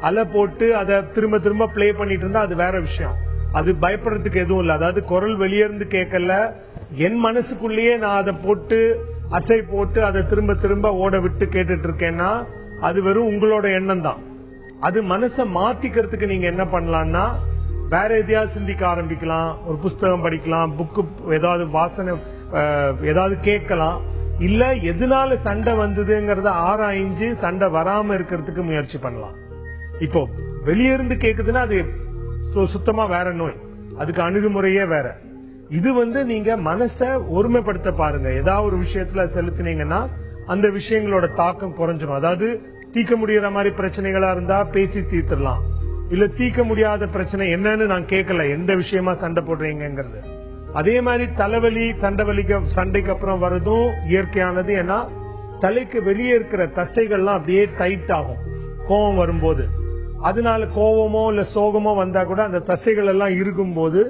C: அலை போட்டு அதை திரும்ப திரும்ப பிளே பண்ணிட்டு இருந்தா அது வேற விஷயம். அது பயப்படுறதுக்கு எதுவும் இல்ல. அதாவது குரல் வெளியிருந்து கேட்கல, என் மனசுக்குள்ளேயே நான் அதை போட்டு அசை போட்டு அதை திரும்ப திரும்ப ஓட விட்டு கேட்டுட்டு இருக்கேன்னா அது வெறும் உங்களோட எண்ணம் தான். அது மனசை மாத்திக்கிறதுக்கு நீங்க என்ன பண்ணலாம்னா, வேற எதையாவது சிந்திக்க ஆரம்பிக்கலாம், ஒரு புஸ்தகம் படிக்கலாம், புக்கு ஏதாவது வாசனை ஏதாவது கேட்கலாம், இல்ல எதனால சண்டை வந்ததுங்கிறத ஆராய்ஞ்சு சண்டை வராம இருக்கிறதுக்கு முயற்சி பண்ணலாம். இப்போ வெளியிருந்து கேக்குதுன்னா அது சுத்தமா வேற நோய், அதுக்கு அணுகுமுறையே வேற. இது வந்து நீங்க மனசை ஒருமைப்படுத்த பாருங்க. ஏதாவது ஒரு விஷயத்துல செலுத்தினீங்கன்னா அந்த விஷயங்களோட தாக்கம் குறைஞ்சிடும். அதாவது தீர்க்க முடியற மாதிரி பிரச்சனைகளா இருந்தா பேசி தீர்த்திடலாம். இல்ல தீர்க்க முடியாத பிரச்சனை என்னன்னு நான் கேட்கல, எந்த விஷயமா சண்டை போடுறீங்கிறது. அதே மாதிரி தலைவலி சண்டைக்கு அப்புறம் வர்றதும் இயற்கையானது. ஏன்னா தலைக்கு வெளியே இருக்கிற தசைகள்லாம் அப்படியே டைட் ஆகும் கோபம் வரும்போது. அதனால கோபமோ இல்ல சோகமோ வந்தா கூட அந்த தசைகள் எல்லாம் இருக்கும் போது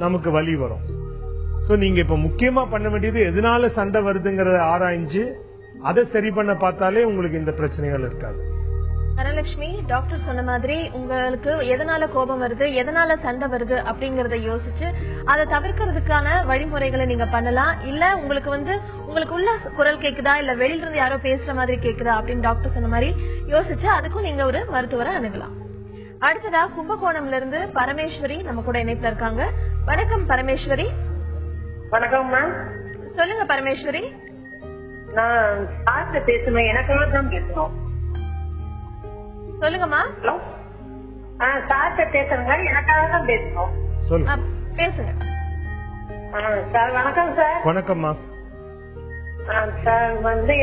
C: நமக்கு வலி வரும். சோ நீங்க இப்ப முக்கியமா பண்ண வேண்டியது எதனால சண்டை வருதுங்கறத ஆராய்ஞ்சு அதை சரி பண்ண பார்த்தாலே உங்களுக்கு இந்த பிரச்சனைகள் இருக்காது.
A: தனலட்சுமி, டாக்டர் சொன்ன மாதிரி உங்களுக்கு எதனால கோபம் வருது, எதனால சண்டை வருது அப்படிங்கறத யோசிச்சு அதை தவிர்க்கிறதுக்கான வழிமுறைகளை நீங்க பண்ணலாம். இல்ல உங்களுக்கு உள்ள குரல் கேக்குதா இல்ல வெளியில இருந்து யாரோ பேசுற மாதிரி கேக்குதா அப்படின்னு டாக்டர் சொன்ன மாதிரி யோசிச்சு அதுக்கும் நீங்க ஒரு மருத்துவரை அணுகலாம். அடுத்ததா கும்பகோணம்ல இருந்து பரமேஸ்வரி நம்ம கூட இணைப்புல இருக்காங்க. வணக்கம் பரமேஸ்வரி.
H: வணக்கம் மேம்.
A: சொல்லுங்க பரமேஸ்வரி.
H: நான் சார்ட்ட பேசணும், எனக்காக தான் பேசணும்.
A: சொல்லுங்கம்மா.
H: ஹலோ, சார்ட்ட பேசுறேங்க, எனக்காக தான் பேசணும்.
A: பேசுங்க
H: சார். வணக்கம் சார்.
C: வணக்கம்மா.
H: சார்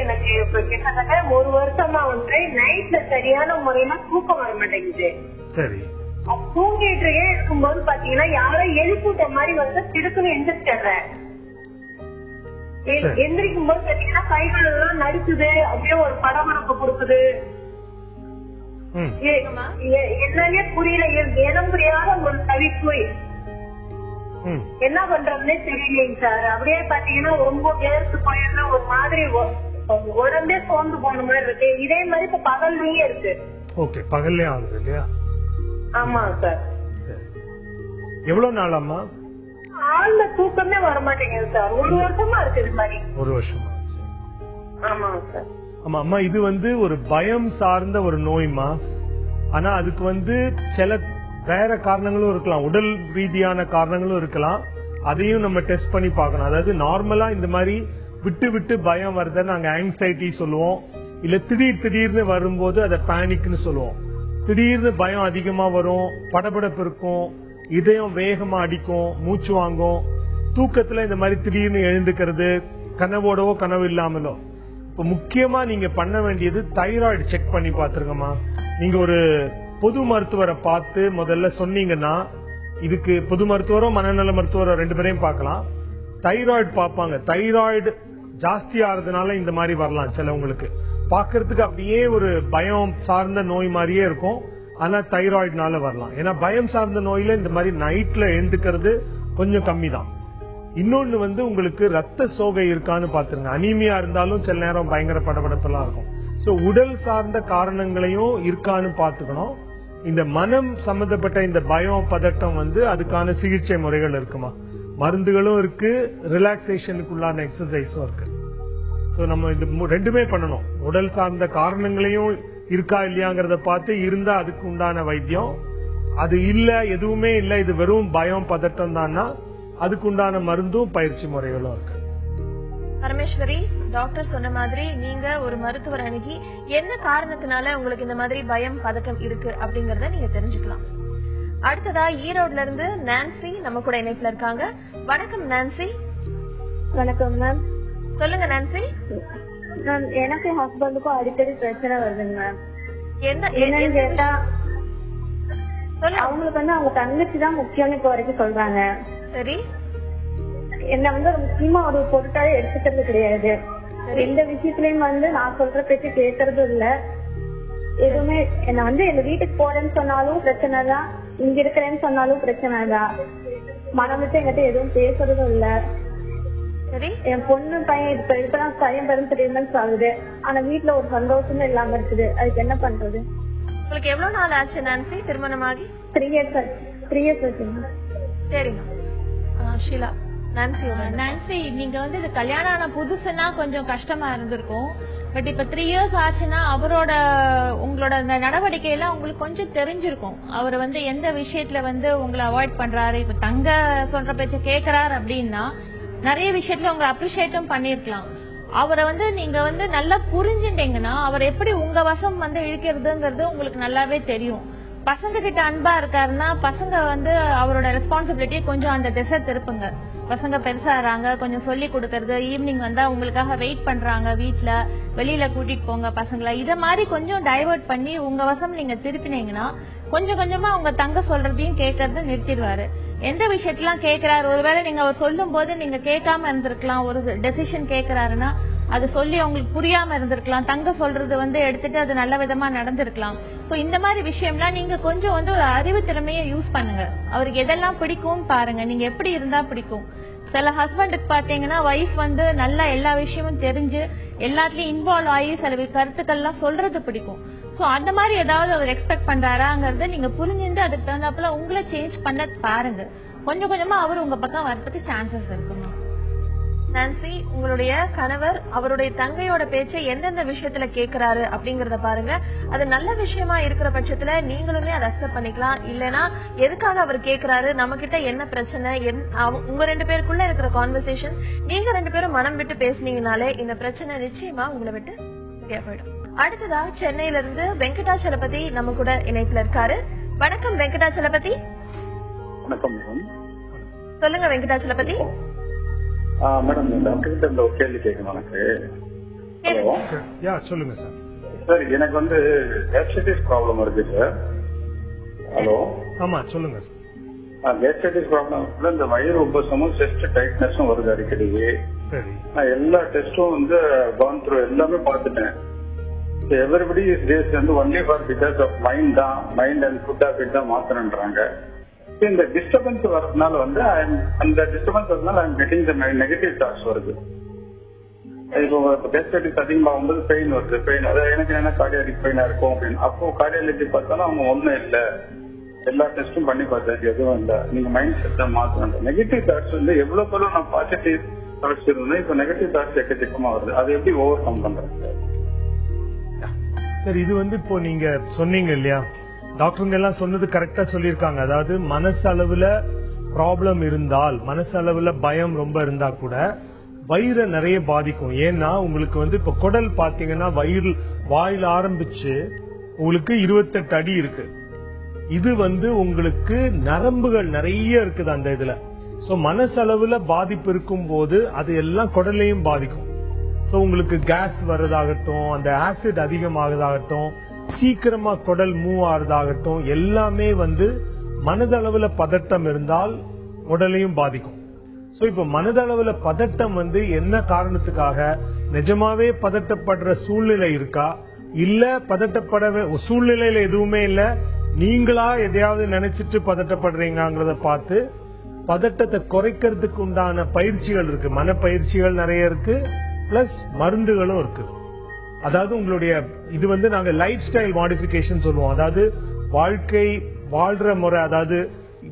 H: எனக்கு இப்ப கிட்டத்தட்ட 1 வருஷமா நைட்ல சரியான முறையில தூக்கம் வர மாட்டேங்குது.
C: சரி.
H: தூங்கிட்டு இருக்கும்போது பாத்தீங்கன்னா யாரோ எழுப்பிட்ட மாதிரி திடுக்குன்னு எந்திரிச்சிடுறேன். எந்திரிக்கும் போது பாத்தீங்கன்னா கைகள் எல்லாம் நடுக்குது, அப்படியே ஒரு படமரப்பு கொடுக்குது. என்னன்னே புரியல, இடம் புரியாத ஒரு தவிப்பு. என்ன பண்றதுன்னே தெரியலைங்க சார். அப்படியே பாத்தீங்கன்னா ரொம்ப வேர்த்து போயிடுற ஒரு மாதிரி உடம்பே சோர்ந்து போன மாதிரி இருக்கு. இதே மாதிரி இப்ப பகல்லையே இருக்கு.
C: ஓகே, பகல்லே ஆகுது இல்லையா?
H: ஆமாங்க சார்.
C: எவ்வளவு நாளாமா?
H: ஆழ்ந்த தூக்கமே வர மாட்டேங்குது சார். 1 வருஷமா இருக்கு இது மாதிரி.
C: 1 வருஷமா?
H: ஆமாங்க சார்.
C: ஆமா அம்மா, இது ஒரு பயம் சார்ந்த ஒரு நோய்மா. ஆனா அதுக்கு சில வேற காரணங்களும் இருக்கலாம், உடல் ரீதியான காரணங்களும் இருக்கலாம். அதையும் நம்ம டெஸ்ட் பண்ணி பார்க்கணும். அதாவது நார்மலா இந்த மாதிரி விட்டு விட்டு பயம் வருத நாங்க ஆங்ஸைட்டி சொல்லுவோம். இல்ல திடீர்னு வரும்போது அதை பேனிக்னு சொல்லுவோம். திடீர்னு பயம் அதிகமா வரும், படபடப்பு இருக்கும், இதயம் வேகமா அடிக்கும், மூச்சு வாங்கும். தூக்கத்துல இந்த மாதிரி திடீர்னு எழுந்துக்கிறது, கனவோடவோ கனவு இல்லாமலோ. இப்ப முக்கியமா நீங்க பண்ண வேண்டியது தைராய்டு செக் பண்ணி பாத்துருங்கம்மா. நீங்க ஒரு பொது மருத்துவரை பார்த்து முதல்ல சொன்னீங்கன்னா, இதுக்கு பொது மருத்துவரோ மனநல மருத்துவரோ 2 பேரையும் பார்க்கலாம். தைராய்டு பார்ப்பாங்க. தைராய்டு ஜாஸ்தி ஆறதுனால இந்த மாதிரி வரலாம். சிலவங்களுக்கு பாக்குறதுக்கு அப்படியே ஒரு பயம் சார்ந்த நோய் மாதிரியே இருக்கும், ஆனா தைராய்டுனால வரலாம். ஏன்னா பயம் சார்ந்த நோயில இந்த மாதிரி நைட்ல எழுந்துக்கிறது கொஞ்சம் கம்மி தான். இன்னொன்னு வந்து உங்களுக்கு ரத்த சோகை இருக்கான்னு பாத்துருங்க. அனீமியா இருந்தாலும் சில நேரம் பயங்கர படபடப்பெல்லாம் இருக்கும். சோ உடல் சார்ந்த காரணங்களையும் இருக்கான்னு பாத்துக்கணும். இந்த மனம் சம்பந்தப்பட்ட இந்த பயம் பதட்டம் வந்து அதுக்கான சிகிச்சை முறைகள் இருக்குமா, மருந்துகளும் இருக்கு, ரிலாக்ஸேஷனுக்குள்ளான எக்ஸசைஸும் இருக்கு. சோ நம்ம இது ரெண்டுமே பண்ணணும். உடல் சார்ந்த காரணங்களையும் இருக்கா இல்லையாங்கிறத பார்த்து இருந்தா அதுக்கு உண்டான வைத்தியம், அது இல்ல எதுவுமே இல்ல இது வெறும் பயம் பதட்டம் தான்னா அதுக்கு உண்டான மருந்தும் பயிற்சி முறைகளும் இருக்கு.
A: பரமேஸ்வரி, டாக்டர் சொன்ன மாதிரி நீங்க ஒரு மருத்துவர் அணுகி என்ன காரணத்தினால உங்களுக்கு இந்த மாதிரி பயம் பதட்டம் இருக்கு அப்படிங்கறத நீங்க தெரிஞ்சுக்கலாம். அடுத்ததா ஈரோட்ல இருந்து நான்சி நம்ம கூட இணைப்புல இருக்காங்க. வணக்கம் நான்சி.
B: வணக்கம் மேம்.
A: சொல்லுங்க நான்சி.
B: மேம், எனக்கும் ஹஸ்பண்டுக்கும் அடிக்கடி பிரச்சனை வருதுங்க மேம்.
A: என்னன்னு
B: கேட்டா அவங்களுக்கு வந்து அவங்க தங்கச்சி தான் முக்கியம்னு இப்ப வரைக்கும் சொல்றாங்க.
A: சரி.
B: என்ன வந்து முக்கியமா ஒரு பொருட்டாவே எடுத்துக்கிறது கிடையாது. எந்த விஷயத்துலயும் வந்து நான் சொல்ற பேச்சு கேட்கறது இல்ல. எதுவுமே என்ன வந்து எங்க வீட்டுக்கு போறேன்னு சொன்னாலும் பிரச்சனை தான், இங்க இருக்கிறேன்னு சொன்னாலும் பிரச்சனை தான். மனம் விட்டு எங்கிட்ட எதுவும் பேசுறதும் இல்ல.
A: சரி.
B: என் பொண்ணு பையன் இப்பதான் பையன் பிறந்து 3 months ஆகுது. ஆனா வீட்டுல ஒரு சந்தோஷமே இல்லாம இருக்குது. அதுக்கு என்ன பண்றது?
A: உங்களுக்கு எவ்வளவு நாள் ஆச்சு நான்சி திருமணமாகி?
B: 3 years ஆச்சுங்க.
A: சரிங்க. ஷீலா.
E: நான்சி, நீங்க வந்து இது கல்யாணம் ஆன புதுசுனா கொஞ்சம் கஷ்டமா இருந்திருக்கும். பட் இப்ப 3 years ஆச்சுன்னா அவரோட உங்களோட அந்த நடவடிக்கையெல்லாம் உங்களுக்கு கொஞ்சம் தெரிஞ்சிருக்கும். அவர் வந்து எந்த விஷயத்துல வந்து உங்களை அவாய்ட் பண்றாரு. இப்ப தங்க சொல்ற பேச்ச கேக்குறாரு அப்படின்னா நிறைய விஷயத்துல உங்களை அப்ரிஷியேட்டும் பண்ணிருக்கலாம். அவரை வந்து நீங்க வந்து நல்லா புரிஞ்சுட்டீங்கன்னா அவர் எப்படி உங்க வசம் வந்து இழுக்கிறதுங்கிறது உங்களுக்கு நல்லாவே தெரியும். பசங்க கிட்ட அன்பா இருக்காருன்னா பசங்க வந்து அவரோட ரெஸ்பான்சிபிலிட்டி கொஞ்சம் அந்த திசை திருப்புங்க. பசங்க பெருசாறாங்க, கொஞ்சம் சொல்லி கொடுக்கறது, ஈவினிங் வந்தா உங்களுக்காக வெயிட் பண்றாங்க, வீட்டுல வெளியில கூட்டிட்டு போங்க பசங்களை, இத மாதிரி கொஞ்சம் டைவர்ட் பண்ணி உங்க வசம் நீங்க திருப்பினீங்கன்னா கொஞ்சம் கொஞ்சமா உங்க தங்க சொல்றதையும் கேட்கறது நிறுத்திடுவாரு. எந்த விஷயத்தெல்லாம் கேட்கிறாரு, ஒருவேளை நீங்க அவர் சொல்லும் போது நீங்க கேட்காம இருந்திருக்கலாம். ஒரு டெசிஷன் கேட்கிறாருன்னா அது சொல்லி அவங்களுக்கு புரியாம இருந்திருக்கலாம். தங்க சொல்றது வந்து எடுத்துட்டு அது நல்ல விதமா நடந்திருக்கலாம். சோ இந்த மாதிரி விஷயம்லாம் நீங்க கொஞ்சம் வந்து ஒரு அறிவு திறமையை யூஸ் பண்ணுங்க. அவருக்கு எதெல்லாம் பிடிக்கும்னு பாருங்க. நீங்க எப்படி இருந்தா பிடிக்கும். சில ஹஸ்பண்டுக்கு பாத்தீங்கன்னா வைஃப் வந்து நல்லா எல்லா விஷயமும் தெரிஞ்சு எல்லாத்துலயும் இன்வால்வ் ஆகி சில கருத்துக்கள் எல்லாம் சொல்றது பிடிக்கும். சோ அந்த மாதிரி ஏதாவது அவர் எக்ஸ்பெக்ட் பண்றாராங்கிறத நீங்க புரிஞ்சுட்டு அதுக்கு தகுந்தாப்புல உங்களை சேஞ்ச் பண்ண பாருங்க. கொஞ்சம் கொஞ்சமா அவர் உங்க பக்கம் வரதுக்கு சான்சஸ் இருக்குமா.
A: நான்சி, உங்களுடைய கணவர் அவருடைய தங்கையோட பேச்சை எந்தெந்த விஷயத்துல கேக்குறாரு அப்படிங்கறத பாருங்க. அது நல்ல விஷயமா இருக்கிற பட்சத்துல நீங்களுமே அதை அக்செப்ட் பண்ணிக்கலாம். இல்லனா எதுக்காக அவர் கேக்குறாரு, நம்ம கிட்ட என்ன பிரச்சனை, உங்க 2 பேருக்குள்ள இருக்கிற கான்வர்சேஷன் நீங்க 2 பேரும் மனம் விட்டு பேசுனீங்கனாலே இந்த பிரச்சனை நிச்சயமா உங்களை விட்டு போயிடும். அடுத்ததா சென்னையில இருந்து வெங்கடாச்சலபதி நம்ம கூட இணைப்புல இருக்காரு. வணக்கம் வெங்கடாச்சலபதி.
D: வணக்கம்.
A: சொல்லுங்க வெங்கடாச்சலபதி.
D: மேடம், டாக்டர் கிட்ட இந்த ஒரு கேள்வி கேட்கணும் எனக்கு. ஹலோ.
C: சொல்லுங்க சார்.
D: சார், எனக்கு வந்து கேஸ்ட்ரைட்டிஸ் ப்ராப்ளம் இருக்கு சார். ஹலோ.
C: ஆமா சொல்லுங்க சார்.
D: கேஸ்ட்ரைட்டிஸ் ப்ராப்ளம் இந்த வயிறு உபசமும் செஸ்ட் டைட்னஸும் வருது அடிக்கடி.
C: சரி.
D: நான் எல்லா டெஸ்டும் வந்து கவுன் த்ரூ எல்லாமே பார்த்துட்டேன். எவரிபடி வந்து only for because of mind தான், மைண்ட் அண்ட் ஃபுட் ஹேபிட் தான் மாத்தணுன்றாங்க. இந்த டிஸ்டர்பன்ஸ் வரதுனால வந்து அந்த டிஸ்டர்பன்ஸ் வரதுனால I am getting the negative thoughts வருது. இப்போ கேஸ்ட்ரைட்டிஸ் அதிகமாகும்போது பெயின் வருது. பெயின் அதாவது எனக்கு என்ன கார்டியாடிக் பெயினா இருக்கும் அப்படின்னு. அப்போ கார்டியாலஜி பார்த்தாலும் அவங்க ஒன்றும் இல்லை, எல்லா டெஸ்டும் பண்ணி பார்த்தாச்சு, எதுவும் இல்லை, நீங்க மைண்ட் செட் தான் மாத்தணும். நெகட்டிவ் தாட்ஸ் வந்து எவ்வளவு பேரும் நான் பாசிட்டிவ் தாட்ஸ் இருந்தேன், இப்போ நெகட்டிவ் தாட்ஸ் எக்கச்சக்கமா வருது. அதை எப்படி ஓவர் கம் பண்றேன்
C: சார்? இது வந்து இப்போ நீங்க சொன்னீங்க இல்லையா, டாக்டருங்க எல்லாம் சொன்னது கரெக்டா சொல்லியிருக்காங்க. அதாவது மனசளவுல ப்ராப்ளம் இருந்தால், மனசளவுல பயம் ரொம்ப இருந்தா கூட வயிறை நிறைய பாதிக்கும். ஏன்னா உங்களுக்கு வந்து இப்ப குடல் பாத்தீங்கன்னா வாயில ஆரம்பிச்சு உங்களுக்கு 28 அடி இருக்கு. இது வந்து உங்களுக்கு நரம்புகள் நிறைய இருக்குது அந்த இதுல. சோ மனசளவுல பாதிப்பு இருக்கும் போது அது எல்லாம் குடலையும் பாதிக்கும். சோ உங்களுக்கு கேஸ் வர்றதாகட்டும், அந்த ஆசிட் அதிகமாகதாகட்டும், சீக்கிரமா குடல் மூவ் ஆறதாகட்டும், எல்லாமே வந்து மனதளவுல பதட்டம் இருந்தால் உடலையும் பாதிக்கும். சோ இப்ப மனதளவுல பதட்டம் வந்து என்ன காரணத்துக்காக, நிஜமாவே பதட்டப்படுற சூழ்நிலை இருக்கா, இல்ல பதட்டப்பட சூழ்நிலையில எதுவுமே இல்ல, நீங்களா எதையாவது நினைச்சிட்டு பதட்டப்படுறீங்கிறத பார்த்து பதட்டத்தை குறைக்கிறதுக்கு உண்டான பயிற்சிகள் இருக்கு. மனப்பயிற்சிகள் நிறைய இருக்கு, பிளஸ் மருந்துகளும் இருக்கு. அதாவது உங்களுடைய இது வந்து நாங்க லைஃப் ஸ்டைல் மாடிஃபிகேஷன் சொல்லுவோம். அதாவது வாழ்க்கை வாழ்ற முறை, அதாவது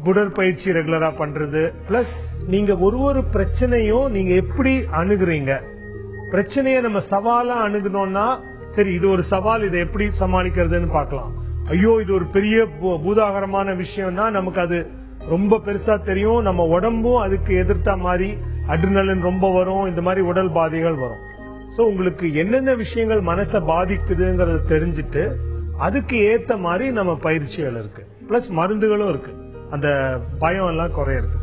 C: உடற்பயிற்சி ரெகுலரா பண்றது, பிளஸ் நீங்க ஒரு பிரச்சனையும் நீங்க எப்படி அணுகுறீங்க. பிரச்சனையை நம்ம சவாலா அணுகணும்னா சரி இது ஒரு சவால், இதை எப்படி சமாளிக்கிறதுன்னு பார்க்கலாம். ஐயோ இது ஒரு பெரிய பூதாகரமான விஷயம்னா நமக்கு அது ரொம்ப பெருசா தெரியும், நம்ம உடம்பும் அதுக்கு எதிர்த்த மாதிரி அட்ரினலின் ரொம்ப வரும், இந்த மாதிரி உடல் பாதைகள் வரும். சோ உங்களுக்கு என்னென்ன விஷயங்கள் மனசை பாதிக்குதுங்கறத தெரிஞ்சுட்டு அதுக்கு ஏத்த மாதிரி நம்ம பயிற்சிகள் இருக்கு, பிளஸ் மருந்துகளும் இருக்கு அந்த பயம் எல்லாம் குறையறதுக்கு.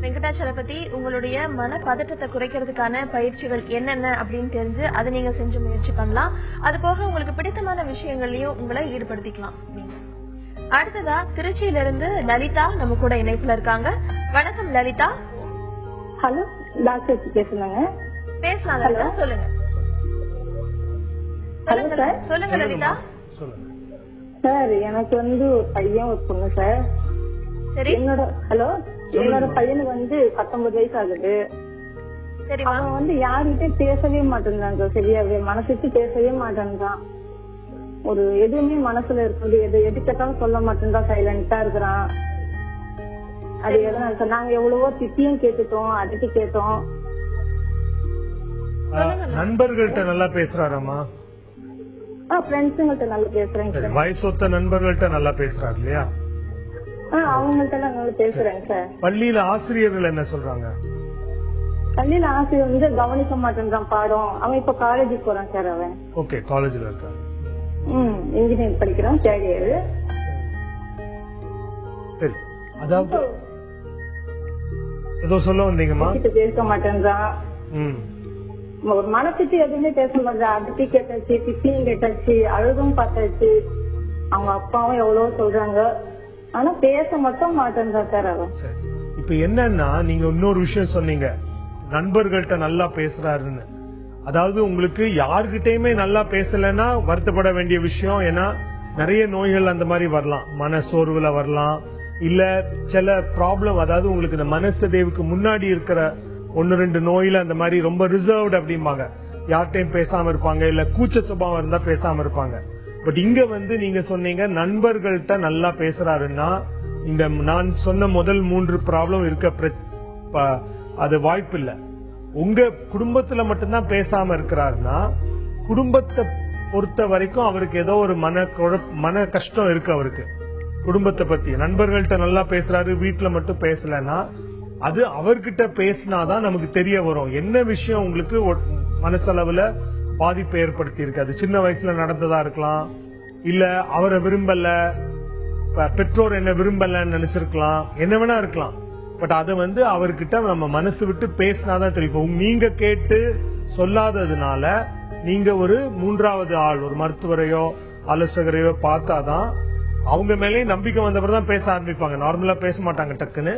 A: வெங்கடாச்சலபதி, உங்களுடைய மன பதட்டத்தை குறைக்கிறதுக்கான பயிற்சிகள் என்னென்ன அப்படின்னு தெரிஞ்சு அதை நீங்க செஞ்சு முயற்சி பண்ணலாம். அது போக உங்களுக்கு பிடித்தமான விஷயங்களையும் உங்களை ஈடுபடுத்திக்கலாம். அடுத்ததா திருச்சியில இருந்து லலிதா நம்ம கூட இணைப்புல இருக்காங்க. வணக்கம் லலிதா.
B: ஹலோ டாக்டர் பேசுனாங்க.
A: பேசலாம் லலிதா, சொல்லுங்க.
B: Hello sir.
A: சொல்லுங்க லலிதா.
B: சார் எனக்கு வந்து ஒரு பையன் ஒரு பொண்ணு சார்.
A: சரி.
B: என்னோட பையனுக்கு வந்து 19 வயசு ஆகுது. அவன் வந்து யாருகிட்ட பேசவே மாட்டேன்றாங்க, சரியாவே மனசுக்கு பேசவே மாட்டேன்றான். ஒரு எதுவுமே மனசுல இருக்குது, எது கேட்டாலும் சொல்ல மாட்டேன்றான், சைலண்டா இருக்கிறான். அது எதனால சார்? நாங்க எவ்வளவோ திட்டியும் கேட்டுட்டோம், அடிச்சு கேட்டோம்.
C: நண்பர்கள்ட்ட நல்லா பேசுறாராமா?
B: ஃப்ரெண்ட்ஸுங்கள்ட்ட நல்லா பேசுறேன்.
C: வயசொத்த நண்பர்கள்ட்ட நல்லா பேசுறாரு இல்லையா?
B: அவங்கள்ட்ட நல்லா பேசுறேன் சார்.
C: பள்ளியில ஆசிரியர்கள் என்ன சொல்றாங்க?
B: பள்ளியில ஆசிரியர் வந்து கவனிக்க மாட்டேன்றான் பாடம். அவன் இப்ப காலேஜுக்கு போறான் சார். அவன்
C: ஓகே காலேஜ்ல இருக்கான்.
B: இன்ஜினியரிங் படிக்கிறான், 3rd year.
C: சரி, அதாவது ஏதோ சொல்ல வந்தீங்கம்மா.
B: பேச மாட்டேன்றான், ஒரு மனசுக்கு எதுவுமே பேச மாட்டேன். அடிச்சு கேட்டாச்சு, திட்டியும் கேட்டாச்சு, அழுதும் பார்த்தாச்சு. அவங்க அப்பாவும் எவ்வளவு சொல்றாங்க, ஆனா பேச மட்டும் மாட்டேன்றான் சார் அவன்.
C: இப்ப என்னன்னா நீங்க இன்னொரு விஷயம் சொன்னீங்க, நண்பர்கள்ட்ட நல்லா பேசுறாருன்னு. அதாவது உங்களுக்கு யார்கிட்டயுமே நல்லா பேசலன்னா வருத்தப்பட வேண்டிய விஷயம். ஏன்னா நிறைய நோய்கள் அந்த மாதிரி வரலாம், மன சோர்வுல வரலாம், இல்ல சில ப்ராப்ளம். அதாவது உங்களுக்கு இந்த மனசதேவுக்கு முன்னாடி இருக்கிற 1-2 நோயில அந்த மாதிரி ரொம்ப ரிசர்வ்டு அப்படிம்பாங்க, யார்கிட்டையும் பேசாம இருப்பாங்க, இல்ல கூச்ச சுபாவம் இருந்தா பேசாம இருப்பாங்க. பட் இங்க வந்து நீங்க சொன்னீங்க நண்பர்கள்ட்ட நல்லா பேசுறாருன்னா, இந்த நான் சொன்ன முதல் 3 ப்ராப்ளம் இருக்க அது வாய்ப்பு இல்ல. உங்க குடும்பத்துல மட்டும்தான் பேசாம இருக்கிறாருன்னா, குடும்பத்தை பொறுத்த வரைக்கும் அவருக்கு ஏதோ ஒரு மன கஷ்டம் இருக்கு அவருக்கு குடும்பத்தை பத்தி. நண்பர்கள்ட்ட நல்லா பேசுறாரு, வீட்டுல மட்டும் பேசலன்னா அது அவர்கிட்ட பேசினாதான் நமக்கு தெரிய வரும் என்ன விஷயம் உங்களுக்கு மனசளவுல பாதிப்பை ஏற்படுத்தி இருக்கு. அது சின்ன வயசுல நடந்ததா இருக்கலாம், இல்ல அவரை விரும்பல, பெற்றோர் என்ன விரும்பலன்னு நினைச்சிருக்கலாம், என்ன வேணா இருக்கலாம். பட் அதை வந்து அவர்கிட்ட நம்ம மனசு விட்டு பேசினாதான் தெரியும். நீங்க கேட்டு சொல்லாததுனால நீங்க ஒரு 3வது ஆள், ஒரு மருத்துவரையோ ஆலோசகரையோ பார்த்தாதான் அவங்க மேலே நம்பிக்கை வந்தவர்தான் பேச ஆரம்பிப்பாங்க. நார்மலா பேச மாட்டாங்க, டக்குன்னு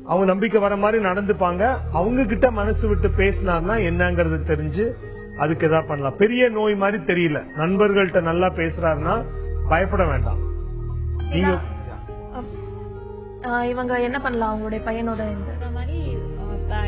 C: அவங்க நம்பிக்கை வர மாதிரி நடந்துப்பாங்க. அவங்க கிட்ட மனசு விட்டு பேசினார்னா என்னங்கறது தெரிஞ்சு அதுக்கு எதாவது பண்ணலாம். பெரிய நோய் மாதிரி தெரியல. நண்பர்கள்ட்ட நல்லா பேசுறாருன்னா பயப்பட வேண்டாம். நீங்க
A: இவங்க என்ன பண்ணலாம், அவங்களுடைய பையனோட இந்த
E: மாதிரி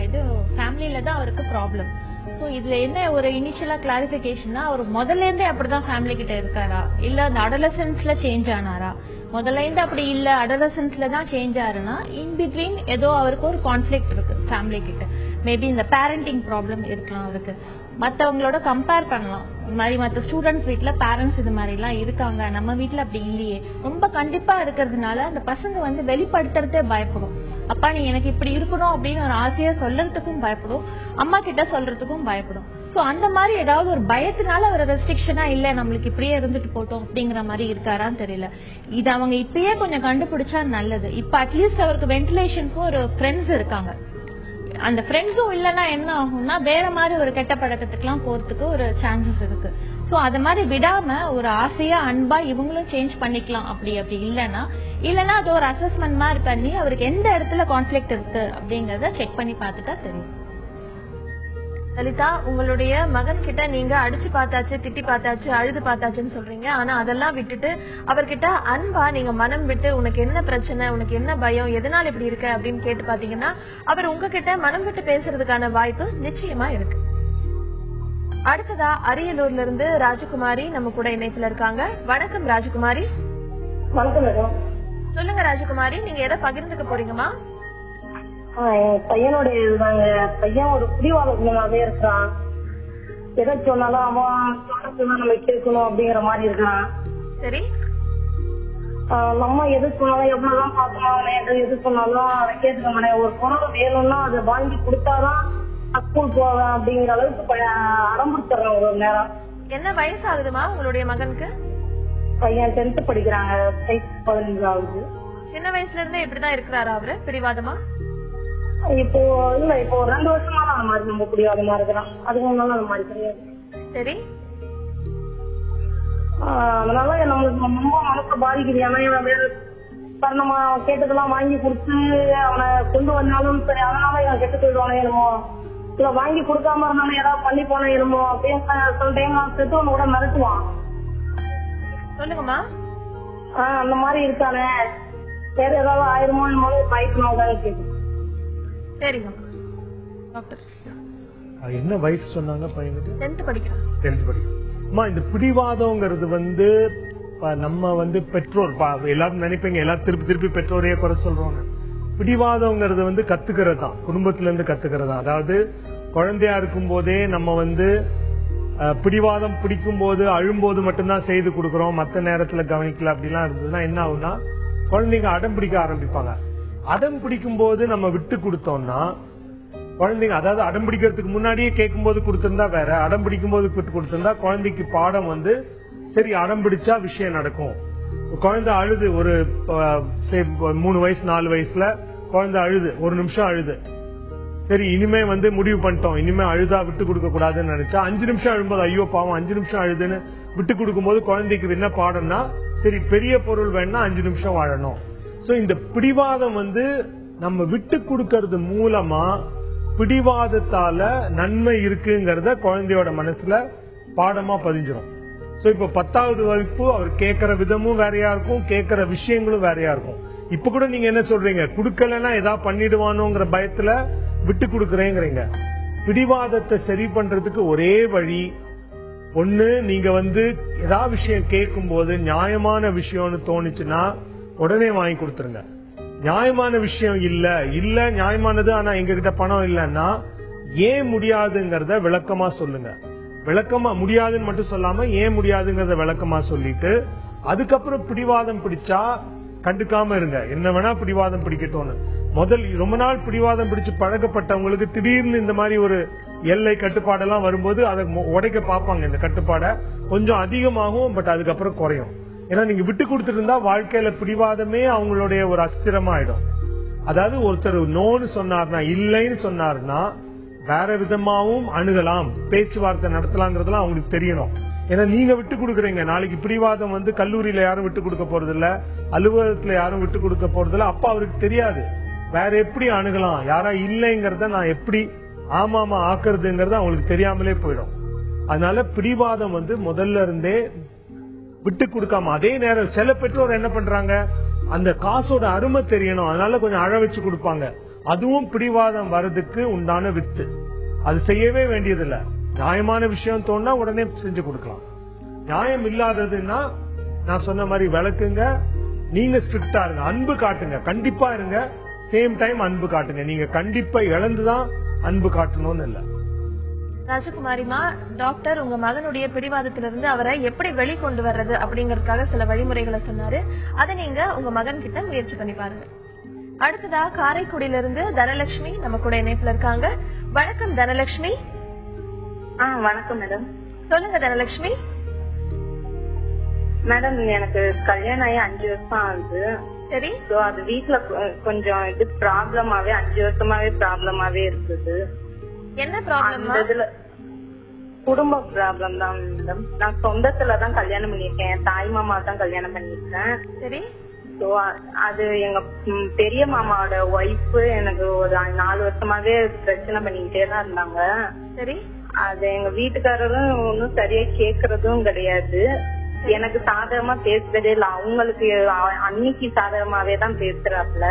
E: இது ஃபேமிலில தான் அவருக்கு ப்ராப்ளம். சோ இதுல என்ன ஒரு இனிஷியலா கிளாரிபிகேஷன்னா, அவர் முதல்ல இருந்தே அப்படிதான் ஃபேமிலி கிட்ட இருக்காரா, இல்ல அந்த அடலசன்ஸ்ல சேஞ்ச் ஆனாரா? முதல்ல இருந்து அப்படி இல்ல, அடலசன்ஸ்ல தான் சேஞ்ச் ஆறுனா இன் பிட்வீன் ஏதோ அவருக்கு ஒரு கான்ஃபிளிக்ட் இருக்கு ஃபேமிலி கிட்ட. மேபி இந்த பேரண்டிங் ப்ராப்ளம் இருக்கலாம் அவருக்கு. மத்தவங்களோட கம்பேர் பண்ணலாம், இந்த மாதிரி மத்த ஸ்டூடெண்ட்ஸ் வீட்டுல பேரண்ட்ஸ் இது மாதிரி எல்லாம் இருக்காங்க, நம்ம வீட்டுல அப்படி இல்லையே. ரொம்ப கண்டிப்பா இருக்கிறதுனால அந்த பசங்க வந்து வெளிப்படுத்துறதே பயப்படும். அப்பா நீ எனக்கு இப்படி இருக்கணும் அப்படின்னு ஒரு ஆசையா சொல்றதுக்கும் பயப்படும், அம்மா கிட்ட சொல்றதுக்கும் பயப்படும். சோ அந்த மாதிரி ஏதாவது ஒரு பயத்தினால ஒரு ரெஸ்ட்ரிக்ஷனா இல்ல நம்மளுக்கு இப்படியே இருந்துட்டு போட்டோம் அப்படிங்கிற மாதிரி இருக்காரான்னு தெரியல. இது அவங்க இப்பயே கொஞ்சம் கண்டுபிடிச்சா நல்லது. இப்ப அட்லீஸ்ட் அவருக்கு வென்டிலேஷனுக்கு ஒரு ஃப்ரெண்ட்ஸ் இருக்காங்க. அந்த ஃப்ரெண்ட்ஸும் இல்லைன்னா என்ன ஆகும்னா வேற மாதிரி ஒரு கெட்ட பழக்கத்துக்குலாம் போறதுக்கு ஒரு சான்சஸ் இருக்கு. சோ அது மாதிரி விடாம ஒரு ஆசையா அன்பா இவங்களும் சேஞ்ச் பண்ணிக்கலாம். அப்படி இல்லைன்னா அது ஒரு அசஸ்மெண்ட் மாதிரி பண்ணி அவருக்கு எந்த இடத்துல கான்ஃபிளிக்ட் இருக்கு அப்படிங்கறத செக் பண்ணி பார்த்துட்டா தெரியும்.
A: லலிதா, உங்களுடைய மகன் கிட்ட நீங்க அடிச்சு பார்த்தாச்சு, திட்டி பார்த்தாச்சு, அழுது பார்த்தாச்சுன்னு சொல்றீங்க. ஆனா அதெல்லாம் விட்டுட்டு அவர்கிட்ட அன்பா நீங்க மனம் விட்டு உனக்கு என்ன பிரச்சனை, உனக்கு என்ன பயம், எதனால இப்படி இருக்க அப்படின்னு கேட்டு பாத்தீங்கன்னா அவர் உங்ககிட்ட மனம் விட்டு பேசுறதுக்கான வாய்ப்பு நிச்சயமா இருக்கு. அடுத்ததா அரியலூர்ல இருந்து ராஜகுமாரி நம்ம கூட இணைப்புல இருக்காங்க. வணக்கம் ராஜகுமாரி.
H: வணக்கம் மேடம்.
A: சொல்லுங்க ராஜகுமாரி, நீங்க எதை பகிர்ந்துக்க போறீங்கம்மா?
H: என் பையனுடைய இதுதாங்க. பையன் ஒரு பிடிவாதமாவே இருக்கான். எதை சொன்னாலும் அவன் சொல்றதுதான் நம்ம கேட்கணும் அப்படிங்கிற மாதிரி இருக்கான்.
A: சரி,
H: நம்ம எது சொன்னாலும் எவ்வளவுதான் பாக்கணும், எது சொன்னாலும் அதை கேட்டுக்க மாட்டேன். ஒரு பொருள் வேணும்னா அதை வாங்கி கொடுத்தாதான் ஸ்கூல் போவேன் அப்படிங்கிற அளவுக்கு அடம்பிடிச்சிடறேன் ஒரு நேரம்.
A: என்ன வயசு ஆகுதுமா உங்களுடைய மகனுக்கு?
H: பையன் 10th படிக்கிறாங்க, 15 ஆகுது.
A: சின்ன வயசுல இருந்தே இப்படிதான் இருக்கிறாரா அவரு பிடிவாதமா?
H: இப்போ இல்ல, இப்போ 2 வருஷமா அந்த மாதிரி நம்ம பிடிவாதமா இருக்கிறான். அதுக்கு முன்னால அந்த மாதிரி கிடையாது.
A: சரி,
H: அதனால நம்மளுக்கு ரொம்ப மனசை பாதிக்குது. ஏன்னா தன்னமா கேட்டதெல்லாம் வாங்கி கொடுத்து அவனை கொண்டு வந்தாலும் சரி, அதனால இவன் கெட்டு போயிடுவானே என்னமோ, இல்ல வாங்கி கொடுக்காம இருந்தாலும் ஏதாவது பண்ணி போன என்னமோ அப்படின்னு சில டைம் செத்து ஒண்ணு கூட மிரட்டுவான்.
A: சொல்லுங்கம்மா.
H: அந்த மாதிரி இருக்கானே, வேற ஏதாவது ஆயிருமோ என்னமோ பயக்கணும் தான் கேட்கு.
A: சரிங்க டாக்டர்.
C: என்ன வயசு சொன்னாங்க பையனுக்கு?
A: 10th படிக்கிறான்.
C: 10th படிக்கிறான். அம்மா, இந்த பிடிவாதம்ங்கிறது வந்து நம்ம பெற்றோர் எல்லாரும் நினைப்பீங்க, எல்லாரும் திருப்பி பெற்றோரையே குறை சொல்றோம். பிடிவாதம்ங்கிறது வந்து கத்துக்கிறது தான், குடும்பத்துல இருந்து கத்துக்கிறது தான். அதாவது குழந்தையா இருக்கும் போதே நம்ம பிடிவாதம் பிடிக்கும் போது அழும்போது மட்டும்தான் செய்து கொடுக்கறோம், மத்த நேரத்துல கவனிக்கல அப்படிலாம் இருந்ததுன்னா என்ன ஆகும்னா குழந்தைங்க அடம் பிடிக்க ஆரம்பிப்பாங்க. அடம் பிடிக்கும் போது நம்ம விட்டு கொடுத்தோம்னா குழந்தைங்க, அதாவது அடம் பிடிக்கிறதுக்கு முன்னாடியே கேட்கும் போது கொடுத்திருந்தா வேற, அடம் பிடிக்கும் போது விட்டு கொடுத்திருந்தா குழந்தைக்கு பாடம் சரி அடம் பிடிச்சா விஷயம் நடக்கும். குழந்தை அழுது ஒரு 3 வயசு 4 வயசுல குழந்தை அழுது, 1 நிமிஷம் அழுது, சரி இனிமே முடிவு பண்ணிட்டோம், இனிமே அழுதா விட்டு கொடுக்க கூடாதுன்னு நினைச்சா 5 நிமிஷம் அழும்போது ஐயோ பாவம் 5 நிமிஷம் அழுதுன்னு விட்டு கொடுக்கும் போது குழந்தைக்கு என்ன பாடம்னா, சரி பெரிய பொருள் வேணா 5 நிமிஷம் வாழணும். சோ இந்த பிடிவாதம் நம்ம விட்டு கொடுக்கறது மூலமா பிடிவாதத்தால நன்மை இருக்குங்கிறத குழந்தையோட மனசுல பாடமா பதிஞ்சிடும். சோ இப்ப 10வது வகுப்பு அவர் கேட்கிற விதமும் வேறையா இருக்கும், கேட்கிற விஷயங்களும் வேறையா இருக்கும். இப்ப கூட நீங்க என்ன சொல்றீங்க, குடுக்கலன்னா ஏதாவது பண்ணிடுவானோங்கிற பயத்துல விட்டு கொடுக்கறேங்கிறீங்க. பிடிவாதத்தை சரி பண்றதுக்கு ஒரே வழி, ஒண்ணு நீங்க ஏதாவது விஷயம் கேட்கும் போது நியாயமான விஷயம்னு தோணுச்சுன்னா உடனே வாங்கி கொடுத்துருங்க. நியாயமான விஷயம் இல்ல நியாயமானது ஆனா எங்க கிட்ட பணம் இல்லன்னா ஏன் முடியாதுங்கிறத விளக்கமா சொல்லுங்க. விளக்கமா முடியாதுன்னு மட்டும் சொல்லாம ஏன் முடியாதுங்கிறத விளக்கமா சொல்லிட்டு அதுக்கப்புறம் பிடிவாதம் பிடிச்சா கண்டுக்காம இருங்க. என்ன வேணா பிடிவாதம் பிடிக்கட்டும்னு. ரொம்ப நாள் பிடிவாதம் பிடிச்சு பழக்கப்பட்டவங்களுக்கு திடீர்னு இந்த மாதிரி ஒரு எல்லை கட்டுப்பாடெல்லாம் வரும்போது அதை உடைக்க பார்ப்பாங்க. இந்த கட்டுப்பாடை கொஞ்சம் அதிகமாகும், பட் அதுக்கப்புறம் குறையும். ஏன்னா நீங்க விட்டு கொடுத்துட்டு இருந்தா வாழ்க்கையில பிடிவாதமே அவங்களுடைய ஒரு அஸ்திரமா ஆயிடும். அதாவது ஒருத்தர் நோன்னு சொன்னார்னா, இல்லைன்னு சொன்னார்னா வேற விதமாவும் அணுகலாம், பேச்சுவார்த்தை நடத்தலாங்கிறதுலாம் அவங்களுக்கு தெரியணும். ஏன்னா நீங்க விட்டு கொடுக்குறீங்க, நாளைக்கு பிடிவாதம் கல்லூரியில யாரும் விட்டு கொடுக்க போறது இல்ல, அலுவலகத்துல யாரும் விட்டு கொடுக்க போறது இல்ல. அப்ப அவருக்கு தெரியாது வேற எப்படி அணுகலாம், யாரா இல்லைங்கிறத நான் எப்படி ஆமாமா ஆக்குறதுங்கிறது அவங்களுக்கு தெரியாமலே போயிடும். அதனால பிடிவாதம் முதல்ல இருந்தே விட்டு கொடுக்காம, அதே நேரம் சில பெற்றோர் என்ன பண்றாங்க, அந்த காசோட அருமை தெரியணும் அதனால கொஞ்சம் அழ வச்சு கொடுப்பாங்க. அதுவும் பிடிவாதம் வர்றதுக்கு உண்டான வித்து. அது செய்யவே வேண்டியதில்லை. நியாயமான விஷயம் தோணுனா உடனே செஞ்சு கொடுக்கலாம். நியாயம் இல்லாததுன்னா நான் சொன்ன மாதிரி விளக்குங்க, நீங்க ஸ்ட்ரிக்டா இருங்க, அன்பு காட்டுங்க, கண்டிப்பா இருங்க. சேம் டைம் அன்பு காட்டுங்க. நீங்க கண்டிப்பா இழந்துதான் அன்பு காட்டணும்னு இல்ல.
A: ராஜகுமாரிமா, டாக்டர் உங்க மகனுடைய பிடிவாதத்திலிருந்து அவரை எப்படி வெளிக்கொண்டு வர்றது அப்படிங்கறதுக்காக சில வழிமுறைகளை சொன்னாரு. அதை நீங்க உங்க மகன் கிட்ட முயற்சி பண்ணி பாருங்க. அடுத்ததா காரைக்குடியில இருந்து தனலட்சுமி நம்ம கூட இணைப்புல இருக்காங்க. வணக்கம் தனலட்சுமி.
B: வணக்கம் மேடம்.
A: சொல்லுங்க தனலட்சுமி.
B: மேடம், எனக்கு கல்யாணம் ஆகி 5 வருஷம் ஆகுது.
A: சரி.
F: சோ அது வீட்டுல கொஞ்சம் இது ப்ராப்ளமாவே 5 வருஷமாவே ப்ராப்ளமாவே இருக்குது.
A: என்ன ப்ராப்ளம்?
F: இதுல குடும்ப ப்ராப்ளம் தான் மேடம். நான் சொந்தத்துலதான் கல்யாணம் பண்ணிருக்கேன், தாய் மாமா தான் கல்யாணம் பண்ணிருக்கேன்.
A: சரி.
F: சோ அது எங்க பெரிய மாமாவோட ஒய்ஃப் எனக்கு ஒரு 4 வருஷமாவே பிரச்சனை பண்ணிக்கிட்டே தான் இருந்தாங்க.
A: சரி.
F: அது எங்க வீட்டுக்காரரும் ஒன்னும் சரியா கேக்குறதும் கிடையாது, எனக்கு சாதகமா பேசுறதே இல்ல, அவங்களுக்கு அன்னைக்கு சாதகமாவே தான் பேசுறாப்ல.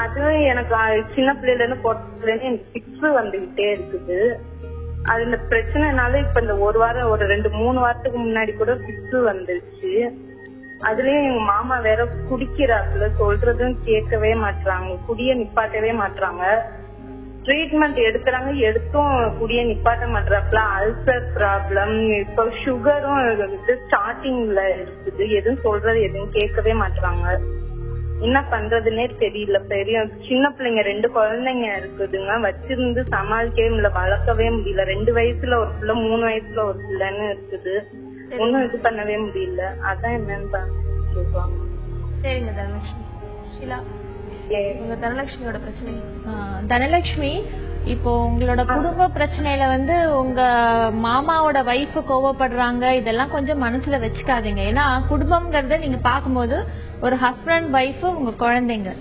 F: அதுவும் எனக்கு சின்ன பிள்ளைல இருந்து போட்டதுல இருந்து எனக்கு பிக்ஸ் வந்துகிட்டே இருக்குது. அது இந்த பிரச்சனைனால இப்ப இந்த ஒரு 2-3 வாரத்துக்கு முன்னாடி கூட பிக்ஸ் வந்துருச்சு. அதுலயும் எங்க மாமா வேற குடிக்கிறாப்புல, சொல்றதும் கேட்கவே மாட்டாங்க, குடிய நிப்பாட்டவே மாட்டாங்க. ட்ரீட்மெண்ட் எடுக்கிறாங்க, எடுத்தும் குடிய நிப்பாட்ட மாட்டாப்புல. அல்சர் ப்ராப்ளம், இப்ப சுகரும் ஸ்டார்டிங்ல இருக்குது, எதுவும் சொல்றது எதுவும் கேட்கவே மாட்டாங்க. என்ன பண்றதுன்னே தெரியல. பெரிய சின்ன பிள்ளைங்க 2 குழந்தைங்க இருக்குதுங்க, வச்சிருந்து சமாளிக்கவே முடியல, வளர்க்கவே முடியல. 2 வயசுல ஒரு பிள்ளை, 3 வயசுல ஒரு பிள்ளைன்னு இருக்குது, ஒன்னும் இது பண்ணவே முடியல. அதான் என்னன்னு சொல்லுவாங்க.
A: சரிங்க தனலட்சுமி. ஷீலா, உங்க தனலட்சுமியோட பிரச்சனை.
E: தனலட்சுமி, இப்போ உங்களோட குடும்ப பிரச்சனையில வந்து உங்க மாமாவோட வைஃப் கோவப்படுறாங்க, இதெல்லாம் கொஞ்சம் மனசுல வச்சுக்காதீங்க. ஏன்னா குடும்பம்ங்கறத நீங்க பாக்கும்போது ஒரு ஹஸ்பண்ட் ஒய்ஃப் உங்க குழந்தைங்க,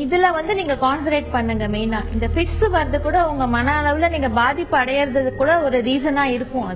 E: இதுல வந்து நீங்க கான்சன்ட்ரேட் பண்ணுங்க. மெயினா இந்த ஃபிட்ஸ் வர்றது கூட உங்க மன அளவுல நீங்க பாதிப்பு அடையறது கூட ஒரு ரீசனா இருக்கும்.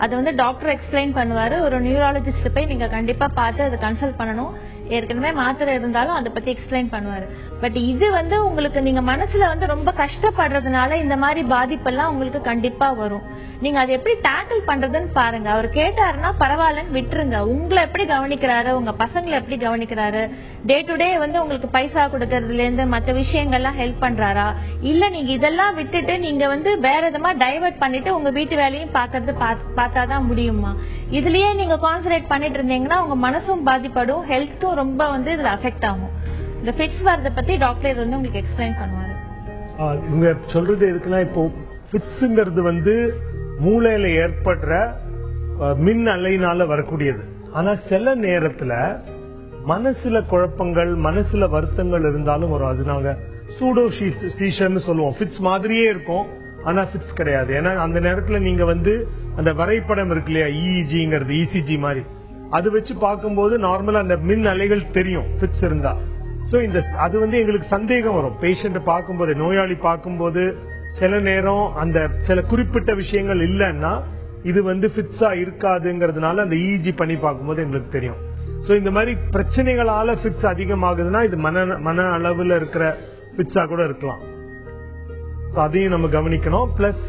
E: அது வந்து டாக்டர் எக்ஸ்பிளைன் பண்ணுவாரு. ஒரு நியூராலஜிஸ்ட் போய் நீங்க கண்டிப்பா பார்த்து அதை கன்சல்ட் பண்ணணும். ஏற்கனவே மாத்திரை இருந்தாலும் அதை பத்தி எக்ஸ்பிளைன் பண்ணுவாரு. பட் இது வந்து உங்களுக்கு நீங்க மனசுல வந்து ரொம்ப கஷ்டப்படுறதுனால இந்த மாதிரி பாதிப்பெல்லாம் உங்களுக்கு கண்டிப்பா வரும். நீங்க அதை எப்படி டேக்கிள் பண்றதுன்னு பாருங்க. அவர் கேட்டாருன்னா பரவாயில்லன்னு விட்டுருங்க. உங்களை எப்படி கவனிக்கிறாரு, உங்க பசங்களை எப்படி கவனிக்கிறாரு, டே டு டே வந்து உங்களுக்கு பைசா கொடுக்கறதுல இருந்து மற்ற விஷயங்கள்லாம் ஹெல்ப் பண்றாரா, இல்ல நீங்க இதெல்லாம் விட்டுட்டு நீங்க வந்து வேற விதமா டைவர்ட் பண்ணிட்டு உங்க வீட்டு வேலையும் பாக்குறது பார்த்தாதான் முடியுமா? இதுலயே நீங்க கான்சன்ட்ரேட் பண்ணிட்டு இருந்தீங்கன்னா உங்க மனசும் பாதிப்படும், ஹெல்த்தும் ரொம்ப வந்து இதுல அஃபெக்ட் ஆகும். இந்த ஃபிட்ஸ் வரத பத்தி டாக்டர் வந்து உங்களுக்கு எக்ஸ்பிளைன் பண்ணுவாரு.
C: இவங்க சொல்றது எதுக்குன்னா, இப்போ ஃபிட்ஸ்ங்கிறது வந்து மூளையில ஏற்படுற மின் அலையினால வரக்கூடியது. ஆனா சில நேரத்துல மனசுல குழப்பங்கள், மனசுல வருத்தங்கள் இருந்தாலும் வரும். அது நாங்க சூடோ சீஷர்னு சொல்லுவோம். ஃபிட்ஸ் மாதிரியே இருக்கும், ஆனா ஃபிட்ஸ் கிடையாது. ஏன்னா அந்த நேரத்துல நீங்க வந்து அந்த வரைபடம் இருக்கு இல்லையா, இஇஜிங்கிறது இசிஜி மாதிரி, அது வச்சு பார்க்கும்போது நார்மலா அந்த மின் அலைகள் தெரியும் ஃபிட்ஸ் இருந்தா. சோ அது வந்து எங்களுக்கு சந்தேகம் வரும். பேஷண்ட் பார்க்கும்போது, நோயாளி பார்க்கும்போது சில நேரம் அந்த சில குறிப்பிட்ட விஷயங்கள் இல்லைன்னா இது வந்து ஃபிட்ஸா இருக்காதுங்கிறதுனால அந்த இஇஜி பண்ணி பார்க்கும்போது எங்களுக்கு தெரியும். சோ இந்த மாதிரி பிரச்சனைகளால ஃபிட்ஸ் அதிகமாகுதுன்னா இது மன அளவுல இருக்கிற ஃபிட்ஸா கூட இருக்கலாம். அதையும் நம்ம கவனிக்கணும். பிளஸ்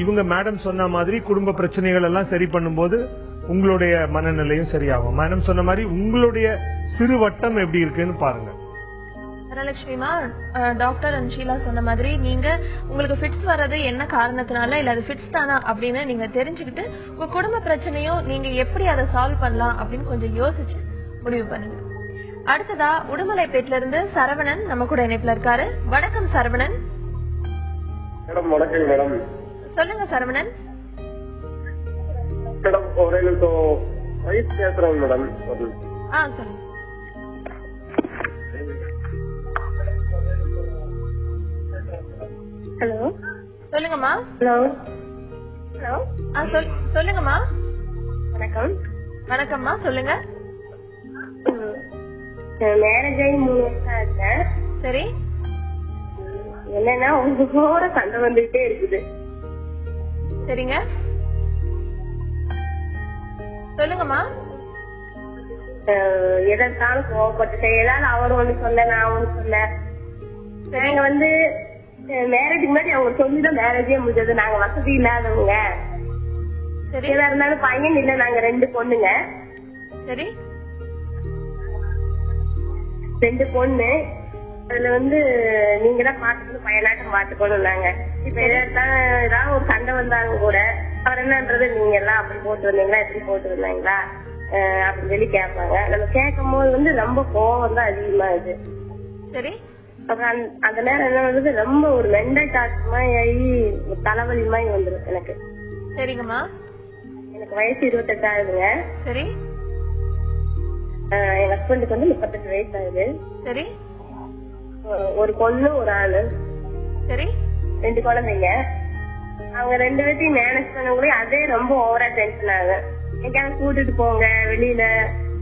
C: இவங்க மேடம் சொன்ன மாதிரி குடும்ப பிரச்சனைகள் எல்லாம் சரி பண்ணும்போது உங்களுடைய மனநிலையும் சரியாகும். மேடம் சொன்ன மாதிரி உங்களுடைய சிறு வட்டம் எப்படி இருக்குன்னு பாருங்க.
A: தனலட்சுமிமா, டாக்டர் அண்ட் ஷீலா சொன்ன மாதிரி நீங்க உங்களுக்கு ஃபிட்ஸ் வர்றது என்ன காரணத்தினால, இல்ல அது ஃபிட்ஸ் தானா அப்படின்னு நீங்க தெரிஞ்சுக்கிட்டு உங்க குடும்ப பிரச்சனையும் நீங்க எப்படி அதை சால்வ் பண்ணலாம் அப்படின்னு கொஞ்சம் யோசிச்சு முடிவு பண்ணுங்க. அடுத்ததா உடுமலைப்பேட்ல இருந்து சரவணன் நம்ம கூட இணைப்புல இருக்காரு. வணக்கம் சரவணன்.
I: மேடம் வணக்கம் மேடம்.
A: சொல்லுங்க சரவணன்.
I: மேடம் ஒரு வயசு பேசுறேன் மேடம்.
A: சொல்லுங்க.
B: ஹலோ
A: சொல்லுங்கம்மா.
B: ஹலோ ஹலோ
A: சொல்லுங்கம்மா.
B: வணக்கம்.
A: வணக்கம்மா, சொல்லுங்க.
B: மேரேஜ் ஆகி 3 வருஷம் ஆச்சு.
A: சரி.
B: என்னன்னா உங்களோட சண்டை வந்துகிட்டே இருக்குது.
A: சரிங்க, சொல்லுங்கம்மா.
B: எதாலும் கோவப்பட்டு ஏதாவது அவர் ஒண்ணு சொல்ல, நான் ஒண்ணு சொல்ல. நாங்க வந்து மேரேஜுக்கு முன்னாடி அவங்க சொல்லிதான் மேரேஜே முடிஞ்சது. நாங்க வசதி இல்லாதவங்க. எதா இருந்தாலும் பையன் இல்ல, நாங்க 2 பொண்ணுங்க.
A: சரி.
B: 2 பொண்ணு. அதுல வந்து நீங்க தான் பாத்துக்கணும், பையனாட்டம் பாத்துக்கணும். நாங்க இப்ப ஏதாவது ஒரு சண்டை வந்தாங்க கூட அவர் என்னன்றது, நீங்க எல்லாம் அப்படி போட்டு வந்தீங்களா, எப்படி போட்டு வந்தாங்களா அப்படின்னு சொல்லி கேட்பாங்க. நம்ம கேட்கும் போது வந்து ரொம்ப கோவம் தான் அதிகமாகுது.
A: சரி.
B: அப்புறம் அந்த நேரம் என்ன வந்து ரொம்ப ஒரு மெண்டல் டாஸ்க் மாதிரி ஆகி தலைவலி மாதிரி வந்துடும் எனக்கு.
A: சரிங்கம்மா.
B: எனக்கு வயசு 28 ஆகுதுங்க.
A: சரி.
B: எங்க ஹஸ்பண்டுக்கு வந்து 38 வயசு ஆகுது.
A: சரி.
B: ஒரு பொண்ணு ஒரு ஆளு.
A: சரி.
B: 2 குழந்தைங்க. அவங்க 2 பேர்த்தையும் மேனேஜ் பண்ண அதே ரொம்ப ஓவரா டென்ஷன் ஆகுது. எங்கேயாவது கூட்டிட்டு போங்க, வெளியில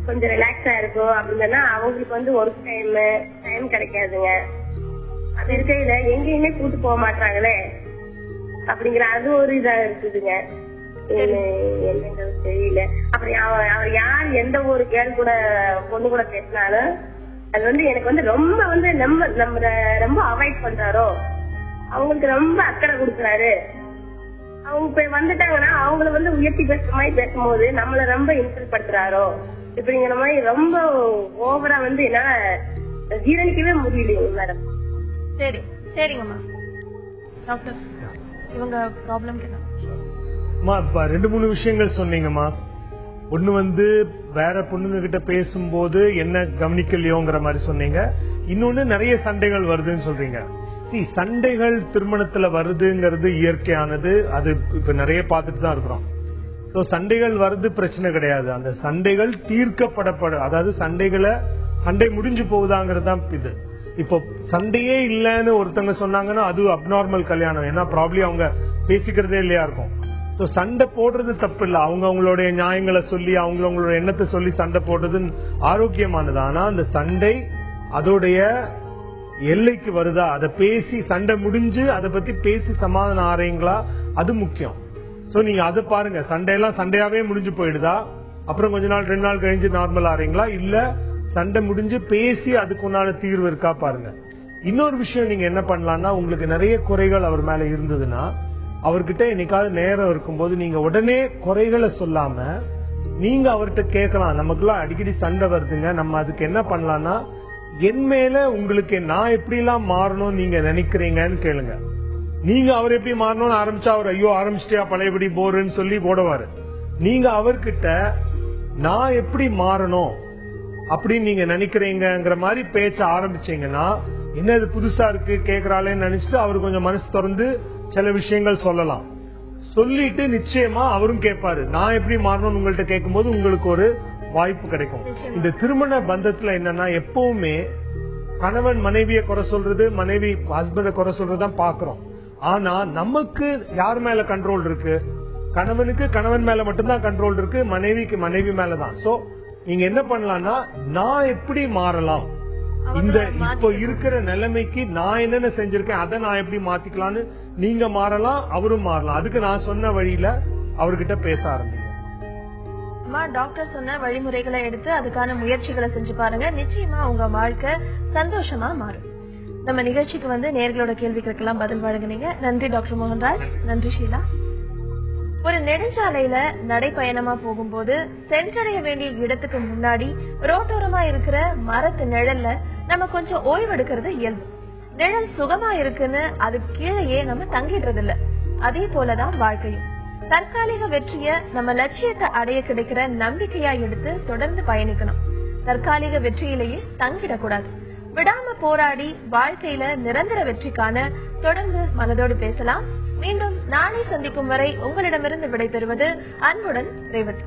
B: கொஞ்சம் ரிலாக்ஸா இருக்கும் அப்படின்னா அவங்களுக்கு வந்து ஒர்க் டைம் கிடைக்காதுங்க. அது இருக்கையில எங்கேயுமே கூட்டு போக மாட்டாங்களே அப்படிங்கிற அது ஒரு இதா இருக்குதுங்க. என்னங்க தெரியல. அப்படி அவர் யார் எந்த ஒரு கேர்ள் கூட பொண்ணு கூட பேசினாலும் அது வந்து எனக்கு வந்து ரொம்ப வந்து நம்ம ரொம்ப அவாய்ட் பண்றாரோ, அவங்களுக்கு ரொம்ப அக்கறை கொடுக்குறாரு. அவங்க இப்ப வந்துட்டாங்கன்னா அவங்கள வந்து உயர்த்தி பேசுற மாதிரி பேசும்போது நம்மள ரொம்ப இன்சல்ட் படுத்துறாரோ இப்படிங்கிற மாதிரி ரொம்ப ஓவரா வந்து என்னால ஜீரணிக்கவே முடியலைங்க மேடம்.
A: சரி சரிங்கம்மா. டாக்டர் இவங்க ப்ராப்ளம் கேட்டாங்க.
C: 2-3 விஷயங்கள் சொன்னீங்கம்மா. ஒண்ணு வந்து வேற பொண்ணுங்க கிட்ட பேசும்போது என்ன கவனிக்கலையோங்கிற மாதிரி சொன்னீங்க. இன்னொன்னு நிறைய சண்டைகள் வருதுன்னு சொல்றீங்க. சண்டைகள் திருமணத்துல வருதுங்கிறது இயற்கையானது. அது இப்ப நிறைய பார்த்துட்டு தான் இருக்கிறோம். சோ சண்டைகள் வருது பிரச்சனை கிடையாது. அந்த சண்டைகள் அதாவது சண்டை முடிஞ்சு போகுதாங்கிறது தான் இது. இப்போ சண்டையே இல்லன்னு ஒருத்தவங்க சொன்னாங்கன்னா அது அப்நார்மல் கல்யாணம். ஏன்னா ப்ராப்ளி அவங்க பேசிக்கிறதே இல்லையா இருக்கும். சோ சண்டை போடுறது தப்பு இல்ல. அவங்களுடைய நியாயங்களை சொல்லி அவங்களோட எண்ணத்தை சொல்லி சண்டை போடுறது ஆரோக்கியமானது. ஆனா அந்த சண்டை அதோடைய எல்லைக்கு வருதா, அதை பேசி சண்டை முடிஞ்சு அதை பத்தி பேசி சமாதானம் ஆறீங்களா, அது முக்கியம். சோ நீங்க அதை பாருங்க. சண்டையெல்லாம் சண்டையாவே முடிஞ்சு போயிடுதா, அப்புறம் கொஞ்ச நாள் 2 நாள் கழிஞ்சு நார்மல் ஆறீங்களா, இல்ல சண்டை முடிஞ்சு பேசி அதுக்கு உண்டான தீர்வு இருக்கா பாருங்க. இன்னொரு விஷயம் நீங்க என்ன பண்ணலாம்னா, உங்களுக்கு நிறைய குறைகள் அவர் மேல இருந்ததுன்னா அவர்கிட்ட என்னைக்காவது நேரம் இருக்கும்போது நீங்க உடனே குறைகளை சொல்லாம நீங்க அவர்கிட்ட கேட்கலாம். நமக்குலாம் அடிக்கடி சண்டை வருதுங்க, நம்ம அதுக்கு என்ன பண்ணலாம்னா என் மேல உங்களுக்கு நான் எப்படி எல்லாம் மாறணும் நீங்க நினைக்கிறீங்கன்னு கேளுங்க. நீங்க அவர் எப்படி மாறணும்னு ஆரம்பிச்சா அவர் ஐயோ ஆரம்பிச்சிட்டியா பழையபடி போருன்னு சொல்லி போடுவாரு. நீங்க அவர்கிட்ட நான் எப்படி மாறணும் அப்படின்னு நீங்க நினைக்கிறீங்கிற மாதிரி பேச்ச ஆரம்பிச்சீங்கன்னா என்ன இது புதுசா இருக்கு கேக்குறாளேன்னு நினைச்சிட்டு அவர் கொஞ்சம் மனசு திறந்து சில விஷயங்கள் சொல்லலாம். சொல்லிட்டு நிச்சயமா அவரும் கேட்பாரு. நான் எப்படி மாறணும்னு உங்கள்கிட்ட கேட்கும் போது உங்களுக்கு ஒரு வாய்ப்பு கிடைக்கும். இந்த திருமண பந்தத்துல என்னன்னா எப்பவுமே கணவன் மனைவியை குறை சொல்றது, மனைவி ஹஸ்பண்ட குறை சொல்றதுதான் பாக்குறோம். ஆனா நமக்கு யார் மேல கண்ட்ரோல் இருக்கு? கணவனுக்கு கணவன் மேல மட்டும்தான் கண்ட்ரோல் இருக்கு, மனைவிக்கு மனைவி மேலதான். சோ நீங்க என்ன பண்ணலாம்னா நான் எப்படி மாறலாம், இந்த இப்போ இருக்கிற நிலைமைக்கு நான் என்னென்ன செஞ்சிருக்கேன் அதை நான் எப்படி மாத்திக்கலாம்னு நீங்க மாறலாம், அவரும் மாறலாம். அதுக்கு நான் சொன்ன வழியில அவர்கிட்ட பேச ஆரம்பிங்க.
A: டாக்டர் சொன்ன வழிமுறைகளை எடுத்து அதுக்கான முயற்சிகளை செஞ்சு பாருங்க. நிச்சயமா உங்க வாழ்க்கை சந்தோஷமா மாறும். நம்ம நிகழ்ச்சிக்கு வந்து நேர்களோட கேள்விகளுக்கெல்லாம் பதில் வழங்குனீங்க. நன்றி டாக்டர் மோகன்ராஜ். நன்றி ஷீலா. ஒரு நெடுஞ்சாலையில நடைப்பயணமா போகும்போது சென்றடைய வேண்டிய இடத்துக்கு முன்னாடி ரோட்டோரமா இருக்கிற மரத்து நிழல்ல நம்ம கொஞ்சம் ஓய்வெடுக்கிறது இயல்பு. நிழல் சுகமா இருக்குன்னு அது கீழேயே நம்ம தங்கிடுறது இல்ல. அதே போலதான் வாழ்க்கையும். தற்காலிக வெற்றிய நம்ம லட்சியத்தை அடைய கிடைக்கிற நம்பிக்கையா எடுத்து தொடர்ந்து பயணிக்கணும். தற்காலிக வெற்றியிலேயே தங்கிடக்கூடாது. விடாம போராடி வாழ்க்கையில நிரந்தர வெற்றிக்கான தொடர்ந்து மனதோடு பேசலாம். மீண்டும் நாளை சந்திக்கும் வரை உங்களிடமிருந்து விடைபெறுவது அன்புடன் ரேவதி.